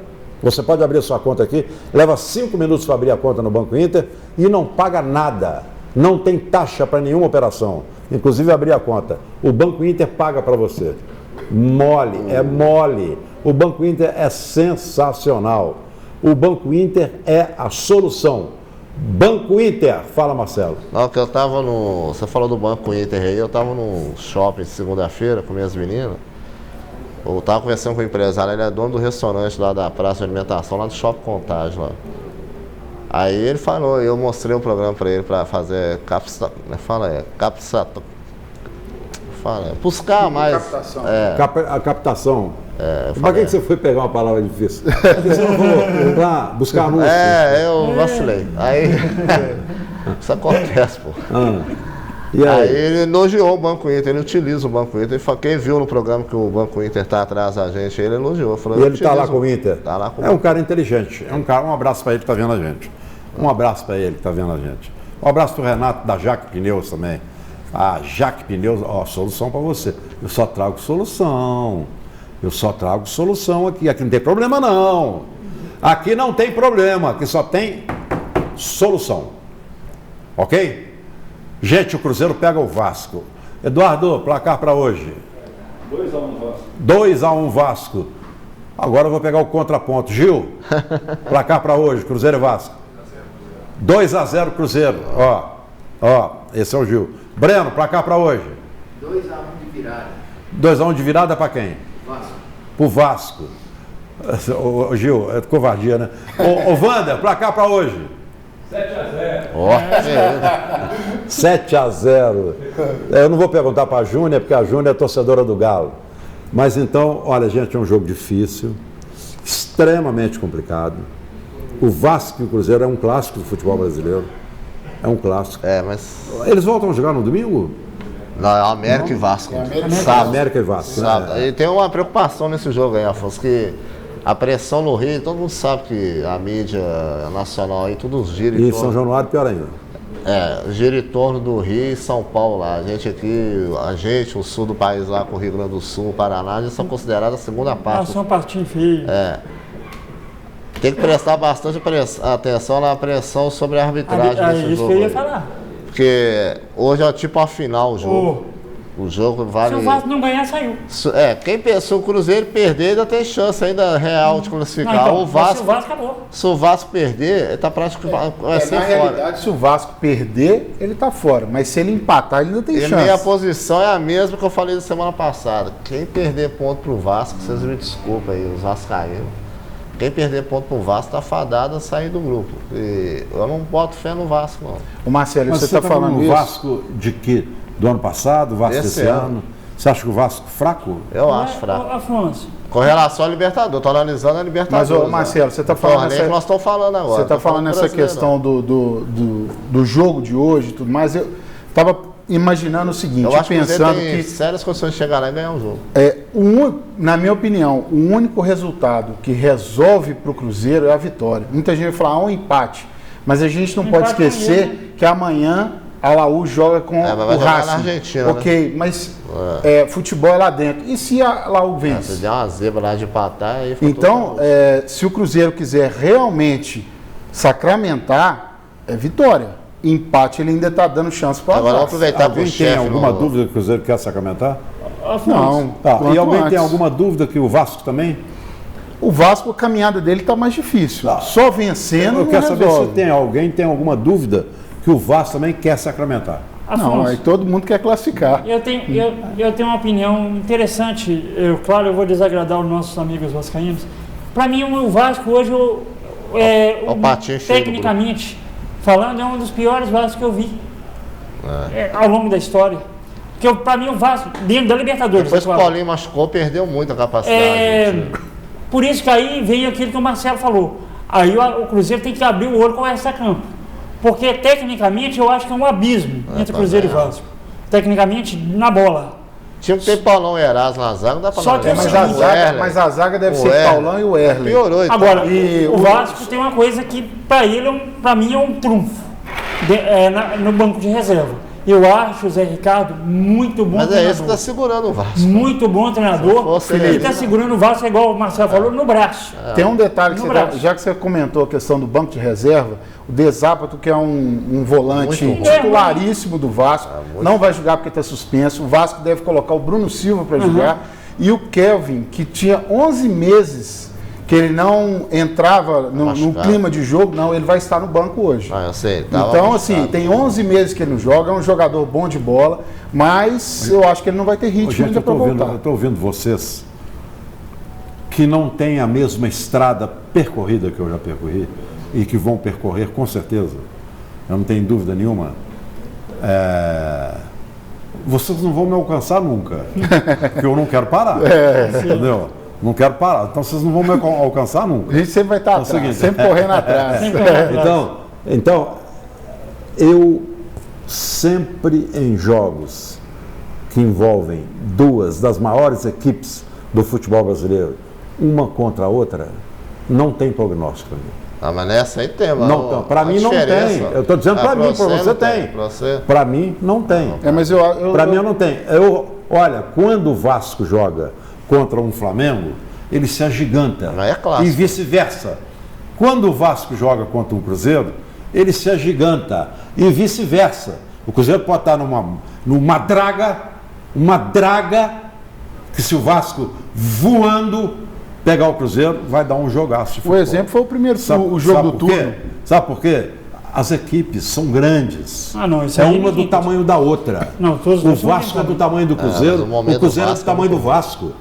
você pode abrir a sua conta aqui, leva 5 minutos para abrir a conta no Banco Inter e não paga nada. Não tem taxa para nenhuma operação, inclusive abrir a conta. O Banco Inter paga para você. Mole, é mole. O Banco Inter é sensacional. O Banco Inter é a solução. Banco Inter, fala Marcelo. Não, que eu tava você falou do Banco Inter aí, eu tava no shopping segunda-feira com minhas meninas. Eu tava conversando com o empresário, ele é dono do restaurante lá da Praça de Alimentação, lá do Shopping Contagem lá. Aí ele falou, eu mostrei o programa para ele para fazer buscar mais. Captação. A captação. Eu Mas falei, que você foi pegar uma palavra difícil? Você não falou lá, buscar anúncios? eu vacilei. Aí, isso acontece, pô. E Aí aí? ele elogiou o Banco Inter, ele utiliza o Banco Inter. Ele falou, quem viu no programa que o Banco Inter está atrás da gente, ele elogiou. Falou, E ele está lá com o Inter? Tá lá com o É um cara inteligente. Um abraço para ele que está vendo a gente. Um abraço para ele que está vendo a gente. Um abraço para o Renato da Jaque Pneus também. A Jaque Pneus, solução para você. Eu só trago solução. Eu só trago solução aqui. Aqui não tem problema, não. Aqui não tem problema. Aqui só tem solução. Ok? Gente, o Cruzeiro pega o Vasco. Eduardo, placar para hoje. 2-1 Vasco. 2-1 Vasco. Agora eu vou pegar o contraponto. Gil, placar para hoje, Cruzeiro e Vasco. 2-0 Cruzeiro. Ó, esse é o Gil. Breno, placar para hoje. 2-1 de virada. 2-1 de virada para quem? Vasco. Pro Vasco. Ô, Gil, é covardia, né? Ô, Wander, placar para hoje. 7-0. Eu não vou perguntar para a Júnia, porque a Júnia é torcedora do Galo. Mas então, olha, gente, é um jogo difícil, extremamente complicado. O Vasco e o Cruzeiro é um clássico do futebol brasileiro. É um clássico. mas... Eles voltam a jogar no domingo? Não, é América e Vasco. América e Vasco. Sábado. E tem uma preocupação nesse jogo aí, Afonso, que a pressão no Rio, todo mundo sabe que a mídia nacional aí, todos gira em E em torno... São Januário, pior ainda. gira em torno do Rio e São Paulo lá. A gente, o sul do país lá, com o Rio Grande do Sul, o Paraná, já são consideradas a segunda parte. São partindo feio. Tem que prestar bastante atenção na pressão sobre a arbitragem desse Isso jogo que eu ia aí. falar. Porque hoje é tipo a final o jogo. O jogo vale... Se o Vasco não ganhar, saiu. Quem pensou o Cruzeiro perder ainda tem chance ainda real de classificar. Não, então, o Vasco, se o Vasco acabou. se o Vasco perder, ele tá praticamente vai ser Na fora. realidade, se o Vasco perder, ele tá fora. Mas se ele empatar, ele ainda tem E chance. minha posição é a mesma que eu falei da semana passada. Quem perder ponto pro Vasco, vocês me desculpem aí, os vascaínos. Quem perder ponto pro Vasco tá fadado a sair do grupo. E eu não boto fé no Vasco, não. O Marcelo, Mas você tá falando no isso? Vasco de que? Do ano passado, Vasco Esse desse ano? Você acha que o Vasco fraco? Eu acho fraco. Afonso, Com relação à Libertadores, tô analisando a Libertadores. Mas, ô, Marcelo, você tá falando torneio essa- que nós estamos falando agora. Você tá Tô falando nessa brasileiro, questão do jogo de hoje e tudo mais. Eu tava imaginando o seguinte, Eu acho que o pensando Cruzeiro tem que, sérias condições de chegar lá e ganhar um jogo. na minha opinião, o único resultado que resolve para o Cruzeiro é a vitória. Muita gente vai falar, um empate. Mas a gente não pode Empate esquecer amanhã, né? que amanhã a Laú joga com Mas vai o jogar na Racing. Argentina, ok, mas futebol é lá dentro. E se a Laú Se vence? der uma zebra lá de empatar, aí fica Então, tudo se o Cruzeiro quiser realmente sacramentar, é vitória. Empate ele ainda está dando chance para o Agora vamos aproveitar pro Alguém tem chefe. alguma no- dúvida que o Cruzeiro quer sacramentar? Afonso, Não. Tá. quanto E alguém antes. tem alguma dúvida que o Vasco também? O Vasco, a caminhada dele está mais difícil. Só vencendo Eu não quero saber resolve. se tem alguém tem alguma dúvida que o Vasco também quer sacramentar. Não, Afonso, aí todo mundo quer classificar. eu tenho uma opinião interessante. Claro, eu vou desagradar os nossos amigos vascaínos. Para mim, o Vasco hoje, o patinho cheio do tecnicamente falando, é um dos piores Vascos que eu vi ao longo da história. Porque para mim, o Vasco, dentro da Libertadores, Depois que o claro, Paulinho machucou, perdeu muito a capacidade. do time. por isso que aí vem aquilo que o Marcelo falou. Aí o Cruzeiro tem que abrir o olho com essa campo. Porque tecnicamente eu acho que é um abismo entre Cruzeiro e também Vasco. Tecnicamente, na bola. Tinha que ter Paulão e Erasmo na zaga, não dá pra Só não que é levar. Mas o a, seguinte, zaga, mas a zaga deve O ser Erle. Paulão e o Erle. Piorou então. Agora, E o Vasco tem uma coisa que para ele, para mim, é um trunfo no banco de reserva. Eu acho o Zé Ricardo muito bom Mas é treinador. esse que tá segurando o Vasco. Muito bom Se treinador. fosse Ele ele, está né? segurando o Vasco, igual o Marcelo falou, no braço. Tem um detalhe, que No você braço. já que você comentou a questão do banco de reserva, o Desápato, que é um volante Muito bom. titularíssimo do Vasco, não vai jogar porque está suspenso. O Vasco deve colocar o Bruno Silva para jogar. E o Kelvin, que tinha 11 meses que ele não entrava no Machucado. clima de jogo, não, ele vai estar no banco hoje. Ah, eu sei. tava Então, machucado. assim, tem 11 meses que ele não joga, é um jogador bom de bola, mas eu acho que ele não vai ter Ô, ritmo gente, ainda eu para voltar. estou ouvindo vocês que não têm a mesma estrada percorrida que eu já percorri e que vão percorrer com certeza, eu não tenho dúvida nenhuma, vocês não vão me alcançar nunca, porque eu não quero parar, entendeu? Não quero parar, então vocês não vão me alcançar nunca. A gente sempre vai estar É o atrás, seguinte, sempre correndo atrás. Então, eu sempre em jogos que envolvem duas das maiores equipes do futebol brasileiro, uma contra a outra, não tem prognóstico para mim. Ah, mas nessa aí tem, mas Não, para mim não tem. Eu estou dizendo para mim, para você tem. Para mim não tem. Mas Para mim eu não tenho. Olha, quando o Vasco joga contra um Flamengo, ele se agiganta. Mas é clássico. E vice-versa. Quando o Vasco joga contra um Cruzeiro, ele se agiganta. E vice-versa. O Cruzeiro pode estar numa draga, que se o Vasco voando pegar o Cruzeiro, vai dar um jogaço. O exemplo foi o primeiro o jogo do turno. Sabe por quê? As equipes são grandes. Isso é aí uma do tamanho da outra. O Vasco é do tamanho do Cruzeiro, o Cruzeiro é do tamanho do Vasco.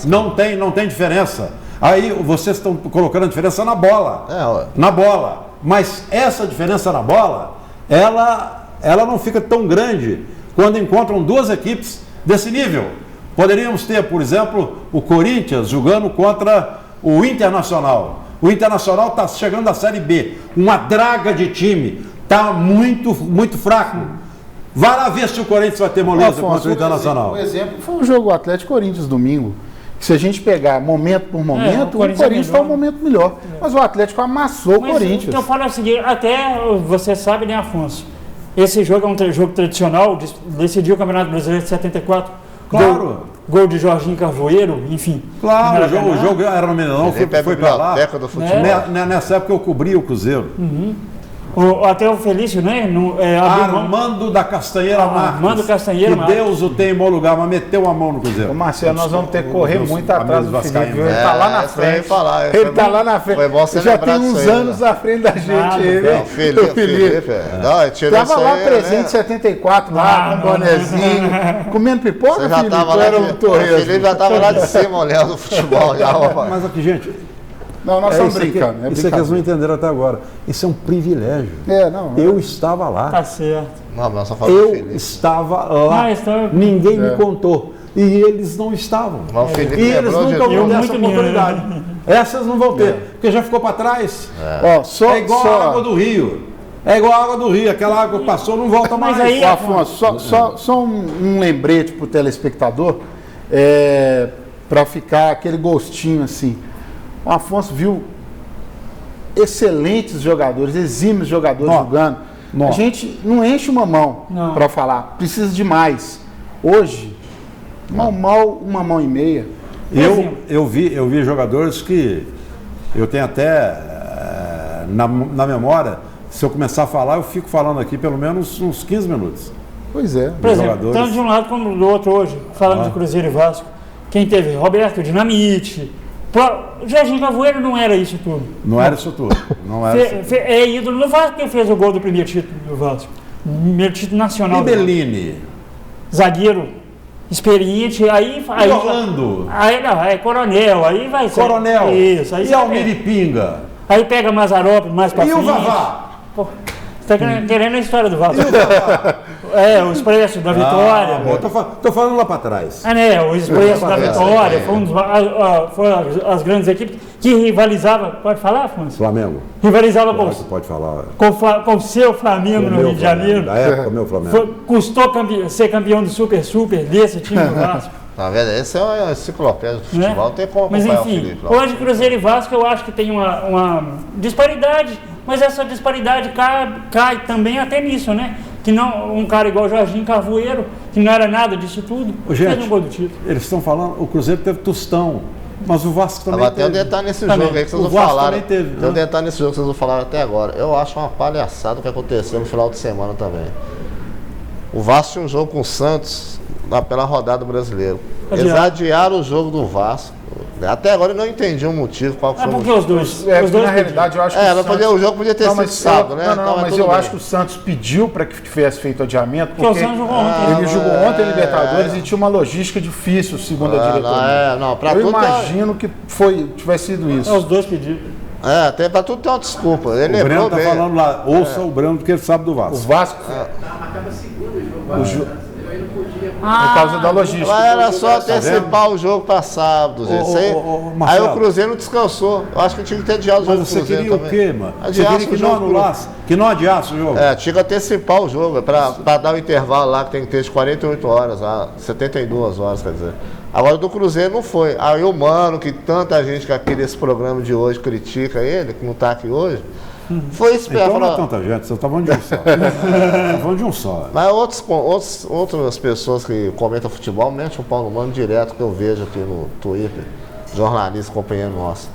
Não tem diferença. Aí vocês estão colocando a diferença na bola. Na bola. Mas essa diferença na bola, ela não fica tão grande quando encontram duas equipes desse nível. Poderíamos ter, por exemplo, o Corinthians jogando contra o Internacional. O Internacional está chegando à Série B. Uma draga de time. Está muito, muito fraco. Vai lá ver se o Corinthians vai ter moleza contra o Internacional. O exemplo foi o jogo Atlético Corinthians domingo. Que se a gente pegar momento por momento, o Corinthians está um momento melhor. Mas o Atlético amassou o Corinthians. Então eu falo o seguinte, até você sabe, né, Afonso? Esse jogo é um jogo tradicional, decidiu o Campeonato Brasileiro de 74. Claro. Gol de Jorginho Carvoeiro, enfim. Claro, o jogo era no Mineirão, foi para lá. Do futebol. Nessa época eu cobria o Cruzeiro. Até o Felício, né? Armando da Castanheira Marques. Armando Castanheira Marques. Que Deus o tem em bom lugar, mas meteu a mão no Cruzeiro. Ô Marcelo, nós vamos ter que correr muito atrás do Felipe. Ele está lá na frente. Ele está lá na frente. Já tem uns anos à frente da gente. O Felipe. Estava lá presente em 74, lá com um bonezinho, comendo pipoca, Você já estava lá. O Felipe já estava lá de cima olhando o futebol. Mas aqui, gente. Não, nós estamos brincando. Isso é que eles não entenderam até agora. Isso é um privilégio. Eu estava lá. Tá certo. Não, mas só falando eu estava lá. Ninguém me contou. E eles não estavam. E eles nunca vão ter essa oportunidade. Essas não vão ter, porque já ficou para trás. É igual a água do rio. Aquela água que passou não volta mais. Mas aí, Afonso, só um lembrete para o telespectador, para ficar aquele gostinho assim. O Afonso viu excelentes jogadores, exímios jogadores jogando. A gente não enche uma mão para falar, precisa de mais. Hoje, uma mão e meia. Eu vi jogadores que eu tenho até na memória, se eu começar a falar, eu fico falando aqui pelo menos uns 15 minutos. Pois é. Por exemplo, tanto de um lado como do outro hoje, falando de Cruzeiro e Vasco, quem teve? Roberto Dinamite. O Jorginho Carvoeiro não era isso tudo. Não era isso tudo. É ídolo no Vasco quem fez o gol do primeiro título do Vasco. Primeiro título nacional. E Bellini? Zagueiro experiente, aí Orlando? Aí não, é coronel, aí vai ser. Coronel. Isso, aí e Almiripinga? Aí pega Mazzaropi mais pra frente. E o Vavá? Você está querendo a história do Vasco? O Expresso da Vitória. Estou falando lá para trás. O Expresso da Vitória foi as grandes equipes que rivalizavam. Pode falar, Afonso? Flamengo. Rivalizava pode falar. Com o seu Flamengo no Rio de Janeiro. Da época, meu Flamengo. Custou ser campeão do Super desse time do Vasco. Tá vendo? Esse é uma enciclopédia do futebol, não tem como acompanhar. Mas enfim, o Felipe. hoje Cruzeiro e Vasco eu acho que tem uma disparidade, mas essa disparidade cai também até nisso, né? Que não um cara igual Jorginho Carvoeiro, que não era nada disso tudo, gente, fez um gol do título. Eles estão falando, o Cruzeiro teve Tostão, mas o Vasco também teve. Tem um detalhe nesse jogo aí que vocês não falaram. Tem um detalhe nesse jogo que vocês não falaram até agora. Eu acho uma palhaçada o que aconteceu no final de semana também. O Vasco tinha um jogo com o Santos pela rodada brasileira. Eles adiaram o jogo do Vasco, Até agora eu não entendi o motivo, qual foi o porque motivo. os dois. É, os dois na pediram. realidade, eu acho que o Santos... O jogo podia ter sido sábado, né? Não, Então, mas tudo eu bem. acho que o Santos pediu para que tivesse feito adiamento, Porque o porque Santos jogou ontem. ele jogou ontem a Libertadores e tinha uma logística difícil, segundo a diretoria. pra Eu tudo imagino que tivesse sido isso. Os dois pediram. tem pra tudo ter uma desculpa. Ele O Breno lembrou tá bem. falando lá, ouça o Breno porque ele sabe do O Vasco. Vasco, Acaba segundo o jogo. Ele não podia. por causa da logística. Mas era só antecipar o jogo para sábado, gente. Aí Marcelo. o Cruzeiro não descansou. Eu acho que tinha que ter adiado o jogo Mas do você Cruzeiro queria o também. quê, mano? Você Adiasse queria que o não jogo. anulasse, que não adiasse o jogo? Tinha que antecipar o jogo, para dar o intervalo lá que tem que ter de 48 horas, 72 horas, quer dizer. Agora do Cruzeiro não foi. Aí o Mano, que tanta gente que aqui nesse programa de hoje critica ele, que não está aqui hoje, foi esperto. Então não é falou, tanta gente, você está falando de um só. Tá falando de um só. Mas outras pessoas que comentam futebol metem o pau no Mano direto, que eu vejo aqui no Twitter, jornalista, companheiro nosso.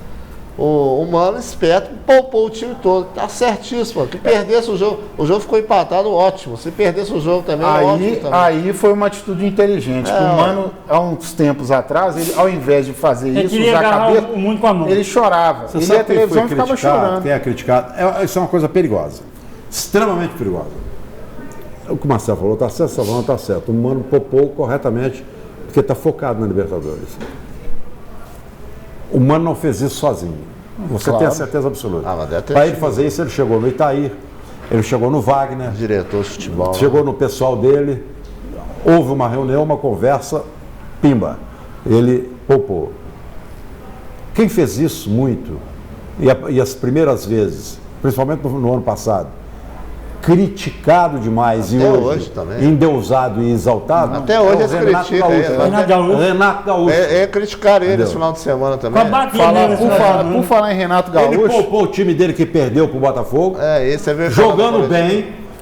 O Mano esperto poupou o time todo. Tá certíssimo. Que perdesse o jogo ficou empatado, ótimo. Se perdesse o jogo também, ótimo também. Aí foi uma atitude inteligente. O Mano, há uns tempos atrás, ele, ao invés de fazer Ele isso, queria usar a agarrar cabeça, o mundo com a mão. ele chorava. Você Ele sabe ia à televisão e quem foi ficava criticado, chorando. quem é criticado? Isso é uma coisa perigosa. Extremamente perigosa. O que o Marcelo falou está certo, Salvador está certo. O Mano poupou corretamente porque está focado na Libertadores. O Mano não fez isso sozinho. Você tem a certeza absoluta. Mas deve ter Para ele sido. fazer isso, ele chegou no Itair, ele chegou no Wagner, Diretor de futebol. chegou no pessoal dele, houve uma reunião, uma conversa, pimba, ele poupou. Quem fez isso muito, e as primeiras vezes, principalmente no ano passado, criticado demais Até e hoje também. endeusado e exaltado, Até hoje é o eles Renato criticam Gaúcho. ele. Renato Gaúcho. Renato Gaúcho. Criticaram ele Entendeu? esse final de semana Com a também. batida dele, Por falar em Renato Ele Gaúcho, poupou o time dele que perdeu pro Botafogo, Esse é verdade.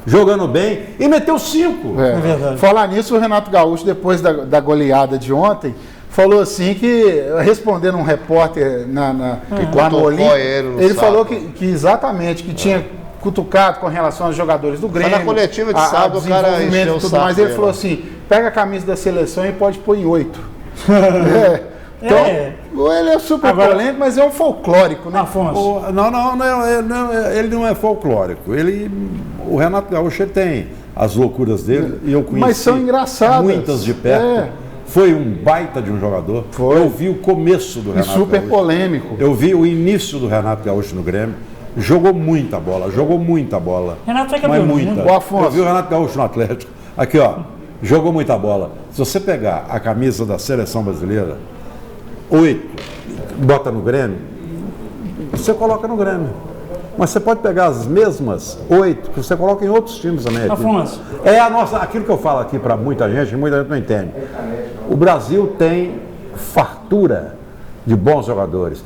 jogando bem e meteu 5. É. verdade. Falar nisso, o Renato Gaúcho, depois da goleada de ontem, falou assim que, respondendo um repórter lá no cutucou Olímpio, ele no ele sábado. falou que exatamente, que tinha cutucado com relação aos jogadores do Grêmio. na coletiva de sábado, o cara desenvolvimento encheu e o tudo saco mais. Ele dele. falou assim, pega a camisa da seleção e pode pôr em 8. Então, ele é super Agora- polêmico, mas é um folclórico, né? Afonso. Ele não é folclórico. O Renato Gaúcho ele tem as loucuras dele e eu conheci Mas são engraçadas. muitas de perto. É. Foi um baita de um jogador. Foi. Eu vi o começo do E Renato super Gaúcho. polêmico. Eu vi o início do Renato Gaúcho no Grêmio. Jogou muita bola. Renato foi Mas campeão do muita. mundo. O Afonso. Eu vi o Renato Gaúcho no Atlético. Aqui, ó. Jogou muita bola. Se você pegar a camisa da seleção brasileira, 8, bota no Grêmio, você coloca no Grêmio. Mas você pode pegar as mesmas 8 que você coloca em outros times também. Aqui. Afonso. É aquilo que eu falo aqui para muita gente não entende. O Brasil tem fartura de bons jogadores.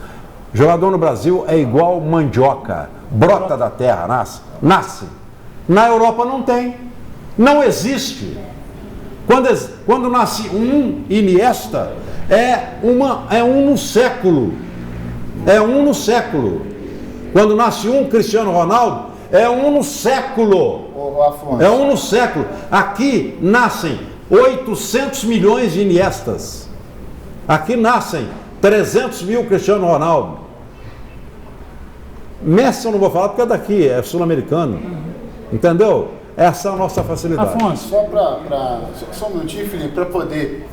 Jogador no Brasil é igual mandioca, brota da terra, nasce. Na Europa não tem, não existe. Quando nasce um Iniesta, é um no século. Quando nasce um Cristiano Ronaldo, é um no século. O Afonso. É um no século. Aqui nascem 800 milhões de Iniestas. Aqui nascem 300 mil Cristiano Ronaldo. Messi eu não vou falar porque é daqui, é sul-americano. Entendeu? Essa é a nossa facilidade. Afonso. Só um minutinho, Felipe, para poder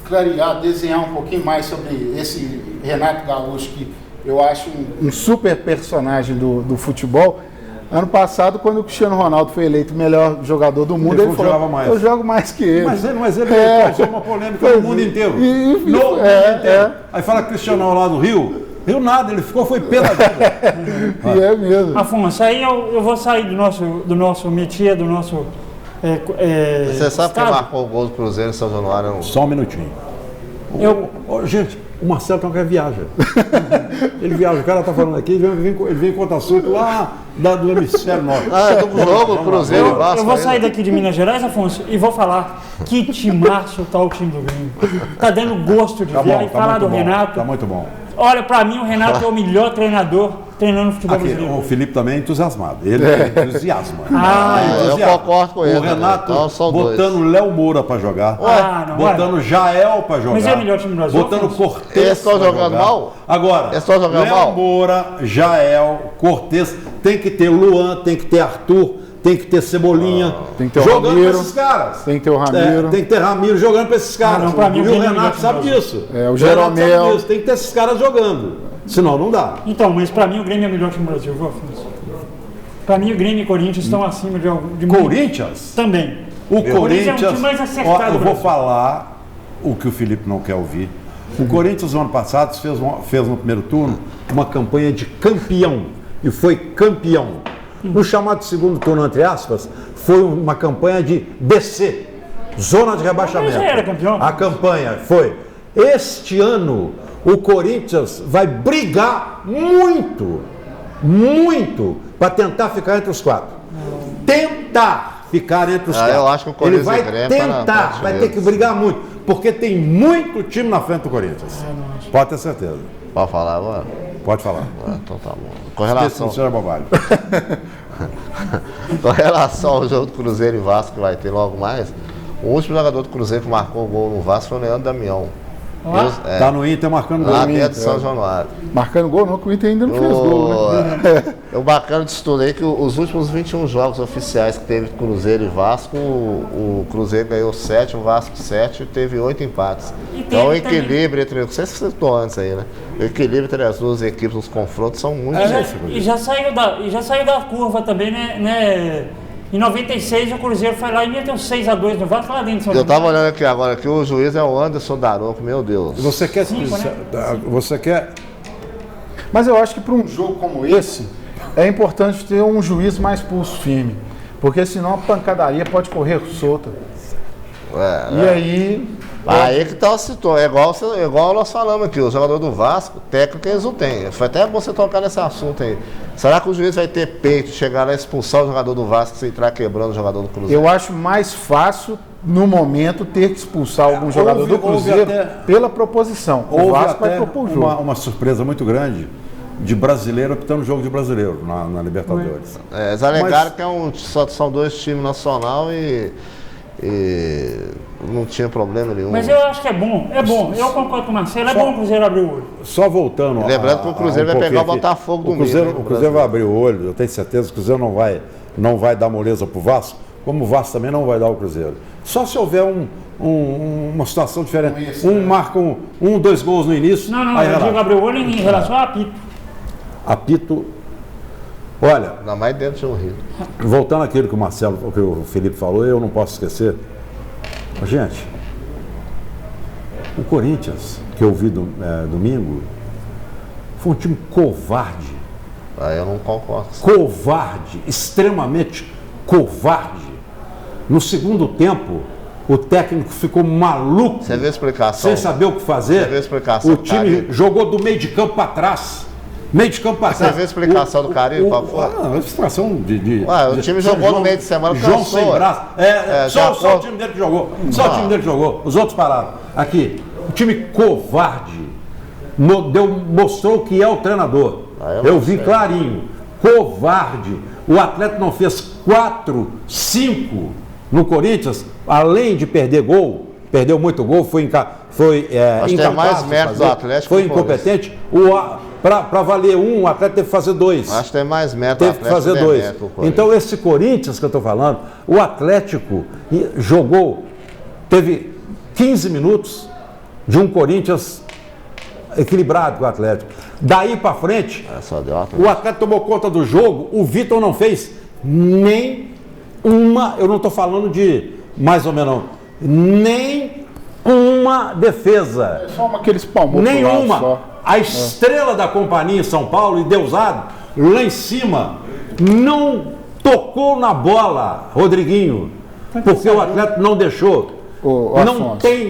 clarear, desenhar um pouquinho mais sobre esse Renato Gaúcho, que eu acho um super personagem do futebol. Ano passado, quando o Cristiano Ronaldo foi eleito o melhor jogador do mundo, ele falou, jogava mais. eu jogo mais que ele. Mas ele causou uma polêmica Pois no mundo inteiro. no mundo inteiro. Aí fala Cristiano Ronaldo Rio nada, ele foi pé da vida. E é mesmo. Afonso, aí eu vou sair do nosso métier, do nosso. Você sabe quem estado. marcou o gol do Cruzeiro em São Januário? Só um minutinho. Gente, o Marcelo que viaja. Ele viaja, o cara tá falando aqui, ele vem contar assunto lá do hemisfério norte. É do jogo, Cruzeiro e Vasco. Eu vou ainda. sair daqui de Minas Gerais, Afonso, e vou falar que timaço tá o time do Grêmio. Tá dando gosto de ver. Aí falar do muito bom, Renato. tá muito bom. Olha, pra mim o Renato é o melhor treinador treinando futebol Aqui, brasileiro. o Felipe também é entusiasmado. Ele entusiasma. eu concordo com ele, O Renato então são dois. botando Léo Moura para jogar. Não, Botando Jael para jogar. Mas é o melhor time do Brasil, Botando Afonso? Cortez. Eles estão pra jogando jogar. mal? Agora, Eles estão jogando Léo mal? Moura, Jael, Cortez, tem que ter Luan, tem que ter Arthur, tem que ter Cebolinha. Tem que ter o jogando Ramiro. pra esses caras. Tem que ter o Ramiro. Tem que ter Ramiro jogando para esses caras. não, pra mim, e o o Grêmio é o Renato melhor sabe time do disso. É, o Renato Jeromel. sabe disso. Tem que ter esses caras jogando. Senão não dá. Então, mas pra mim o Grêmio é o melhor time do Brasil, viu, Afonso? Pra mim o Grêmio e Corinthians estão acima de Corinthians? Também. O Corinthians Corinthians, é um time mais acertado eu do vou Brasil. falar o que o Felipe não quer ouvir. O Corinthians, no ano passado, fez no primeiro turno uma campanha de campeão. E foi campeão. No chamado segundo turno, entre aspas, foi uma campanha de descer. Zona de rebaixamento. Mas já era campeão. A campanha foi. Este ano, o Corinthians vai brigar muito, muito, para tentar ficar entre os quatro. Tentar ficar entre os quatro. Eu acho que o Ele Corinthians vai e Grêmio tá na tentar, parte vai ter deles. que brigar muito, porque tem muito time na frente do Corinthians. Pode ter certeza. Pode falar agora? Pode falar. Então tá bom. Com Isso relação, não seja bobagem. com relação ao jogo do Cruzeiro e Vasco que vai ter logo mais, o último jogador do Cruzeiro que marcou o gol no Vasco foi o Leandro Damião. Tá no Inter marcando Lá gol. dentro de São Januário. Marcando gol, não, que o Inter ainda não fez gol, né? O bacana de tudo aí é que os últimos 21 jogos oficiais que teve Cruzeiro e Vasco, o Cruzeiro ganhou 7, o Vasco 7 e teve 8 empates. E Então o teve também- equilíbrio entre. Não sei se você citou antes aí, né? O equilíbrio entre as duas equipes nos confrontos são muito E já saiu da curva também, né? Em 96 o Cruzeiro foi lá e meteu 6-2 no Vasco lá dentro de São Eu Paulo. tava olhando aqui agora que o juiz é o Anderson Daronco, meu Deus. Você quer, Cinco, né? você quer Mas eu acho que para um jogo como esse, é importante ter um juiz mais pulso firme. Porque senão a pancadaria pode correr solta. E aí. Aí que tá o citou, é igual nós falamos aqui, o jogador do Vasco, técnico eles não têm. Foi até bom você tocar nesse assunto aí. Será que o juiz vai ter peito, chegar lá e expulsar o jogador do Vasco sem entrar quebrando o jogador do Cruzeiro? Eu acho mais fácil, no momento, ter que expulsar algum jogador do houve Cruzeiro até- pela proposição. O Houve Vasco vai até propor o jogo. uma surpresa muito grande de brasileiro optando jogo de brasileiro na Libertadores. Eles alegaram Mas- que são dois times nacional e não tinha problema nenhum. Mas eu acho que é bom. Eu concordo com o Marcelo, é bom o Cruzeiro abrir o olho. Só voltando. Lembrando que o Cruzeiro vai pegar o Botafogo o Cruzeiro, domingo, né, o Cruzeiro vai abrir o olho, eu tenho certeza que o Cruzeiro não vai dar moleza pro Vasco, como o Vasco também não vai dar o Cruzeiro. Só se houver uma situação diferente. Marca 2 gols no início. Não, aí eu relaxa. digo abrir o olho em relação a apito. Apito. Olha, Ainda mais dentro de um rio. voltando àquilo que o Felipe falou, eu não posso esquecer. Gente, o Corinthians, que eu vi domingo, foi um time covarde. Aí eu não concordo. Covarde, extremamente covarde. No segundo tempo, o técnico ficou maluco, Você viu a explicação? sem saber o que fazer. Você viu a explicação O do time Carille? jogou do meio de campo para trás. Meio de campo para Você trás. viu a explicação do Carille, qual foi? A explicação de Ué, o time jogou no meio de semana, João cansou, sem ué. braço. É, Só de o acordo. time dele que jogou. Só o time dele que jogou. Os outros pararam. Aqui, o time covarde. Mostrou que é o treinador. Eu vi clarinho. Covarde. O Atlético não fez 4, 5 no Corinthians, além de perder gol. Perdeu muito gol, foi Acho que tem incapaz mais de mérito fazer, do Atlético foi que do Corinthians. incompetente. Para valer o Atlético teve que fazer 2. Acho que tem mais mérito Teve que fazer 2. Então, esse Corinthians que eu estou falando, o Atlético jogou, teve 15 minutos de um Corinthians equilibrado com o Atlético. Daí para frente, só deu uma... o Atlético tomou conta do jogo, o Vitor não fez nem uma, eu não estou falando de mais ou menos, nem uma defesa. Só aqueles palmos. Nenhuma. A estrela da companhia em São Paulo, endeusado, lá em cima, não tocou na bola, Rodriguinho, porque o Atlético não deixou.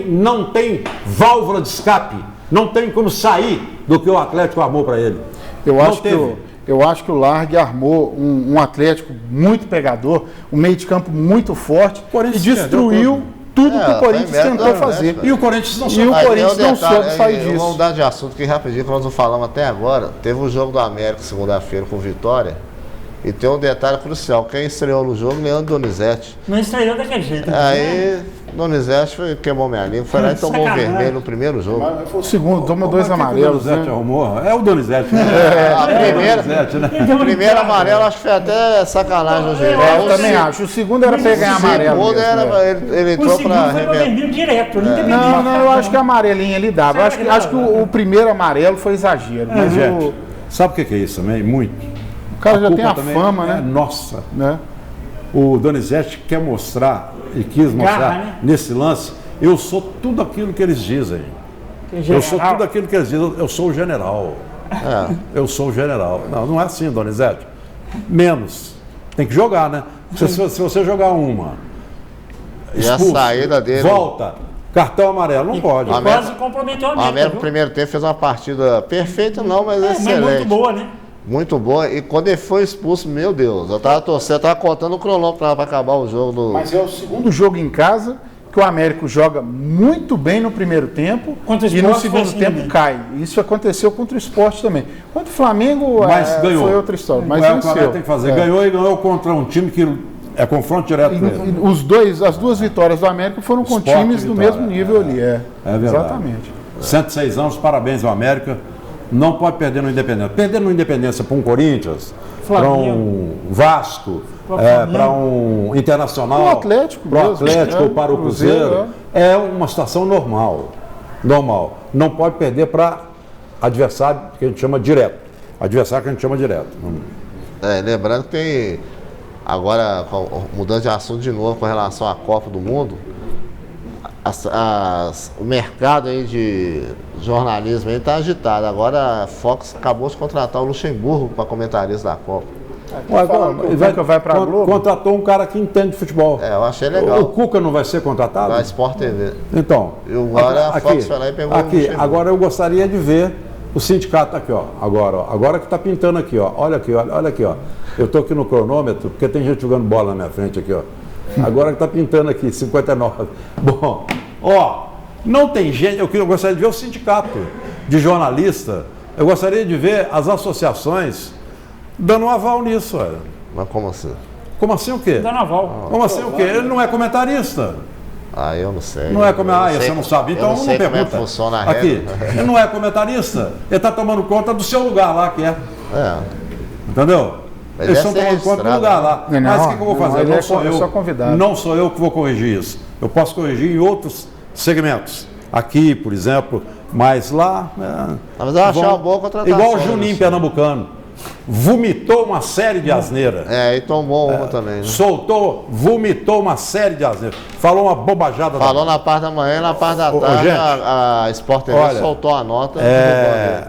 Não tem válvula de escape, não tem como sair do que o Atlético armou para ele. Eu acho que o Largue armou um Atlético muito pegador, um meio de campo muito forte e tudo que o Corinthians foi mérito tentou do fazer. Atlético, E o Corinthians não E soube. o Aí, Corinthians tem um não detalhe, soube sair disso. Vamos mudar de assunto aqui rapidinho, que nós não falamos até agora. Teve o jogo do América segunda-feira com Vitória. E tem um detalhe crucial. Quem estreou no jogo, Leandro Donizete. Não estreou daquele jeito. Aí, Donizete queimou minha língua. Foi lá e tomou um Sacanagem. vermelho no primeiro jogo. Mas foi o segundo, tomou dois Mas o que amarelos. que o Donizete Né? arrumou? É o Donizete, né? A primeira, Donizete, né? primeiro amarelo, acho que foi até sacanagem no jeito. Eu também acho. O segundo era pra ganhar amarelo. O segundo mesmo, era, né? ele O entrou segundo pra foi no arrebentar. vermelho direto. Não, eu acho que a amarelinha ele dava. Eu acho que o primeiro amarelo foi exagero. Mas Gente, o sabe o que é isso também? Muito. cara já culpa tem a também fama, é né? nossa. né? O Donizete quer mostrar e quis mostrar Garra, né? nesse lance, eu sou tudo aquilo que eles dizem. Eu sou tudo aquilo que eles dizem, eu sou o general. Eu sou o general. Não, não é assim, Donizete. Menos. Tem que jogar, né? Se você jogar uma, E a saída dele. volta, cartão amarelo, não pode. Quase comprometeu a O América. América no viu? primeiro tempo fez uma partida perfeita, não, mas Mas excelente. muito boa, né? Muito boa. E quando ele foi expulso, meu Deus, eu tava torcendo, eu tava contando o cronômetro pra acabar o jogo do. Mas é o segundo jogo em casa que o América joga muito bem no primeiro tempo Contra o e no Sport segundo foi assim tempo também. cai. Isso aconteceu contra o Sport também. Contra o Flamengo Mas ganhou. foi outra história. Mas é o que o venceu. América tem que fazer. É. Ganhou e ganhou contra um time que é confronto direto com ele. As duas vitórias do América foram com Sport e times do Vitória, mesmo nível ali. É verdade. Exatamente. 106 anos, parabéns ao América. Não pode perder no Independência. Perder no Independência para um Corinthians, para Flamengo. um Vasco, Flamengo. para um Internacional, Pro Atlético para o mesmo, Atlético né? ou para o Cruzeiro, é uma situação normal. Normal. Não pode perder para adversário que a gente chama direto. Adversário que a gente chama direto. Lembrando que tem. Agora, mudando de assunto de novo com relação à Copa do Mundo, o mercado aí de jornalismo está agitado. Agora a Fox acabou de contratar o Luxemburgo para comentarista da Copa. Vai pra Globo? Contratou um cara que entende de futebol. Eu achei O legal. Cuca não vai ser contratado? Da Sport TV. Então, E agora a Fox foi lá e pegou o aqui, Luxemburgo. agora eu gostaria de ver o sindicato aqui, ó. Agora que está pintando aqui, ó. Olha aqui, olha aqui, ó. Eu estou aqui no cronômetro, porque tem gente jogando bola na minha frente aqui, ó. Agora que está pintando aqui, 59. Bom, ó, não tem gente, eu gostaria de ver o sindicato de jornalista, eu gostaria de ver as associações dando um aval nisso, olha. Mas como assim? Como assim o quê? Da Naval. Como assim o quê? Ele não é comentarista. Eu não sei. Não é comentarista, sei você não sabe, então eu não sei como pergunta. é que funciona a Aqui, regra. ele não é comentarista, ele está tomando conta do seu lugar lá, que é. Entendeu? Mas Eles deve estão ser tomando conta do registrado, lugar lá. Não, Mas o que eu vou não, fazer? ele Não é sou eu. só convidado. Não sou eu que vou corrigir isso. Eu posso corrigir em outros segmentos. Aqui, por exemplo, mas lá. Mas eu achei uma boa contratação. Igual o né, Juninho Luciano? Pernambucano. Vomitou uma série de asneiras. E tomou uma também. Né? Vomitou uma série de asneiras. Falou uma bobajada. Falou na parte da manhã e na parte da Ô, tarde gente, a Sport TV olha, soltou a nota.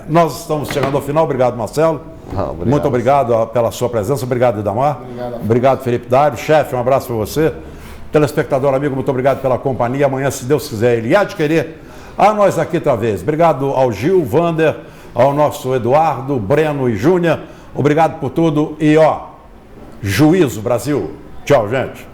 nós estamos chegando ao final. Obrigado, Marcelo. Obrigado. Muito obrigado pela sua presença. Obrigado, Idamar. Obrigado, Felipe Dário. Chefe, um abraço para você. Telespectador amigo, muito obrigado pela companhia. Amanhã, se Deus quiser, ele há de querer. A nós aqui outra vez. Obrigado ao Gil, Vander, ao nosso Eduardo, Breno e Júnior. Obrigado por tudo e, juízo, Brasil. Tchau, gente.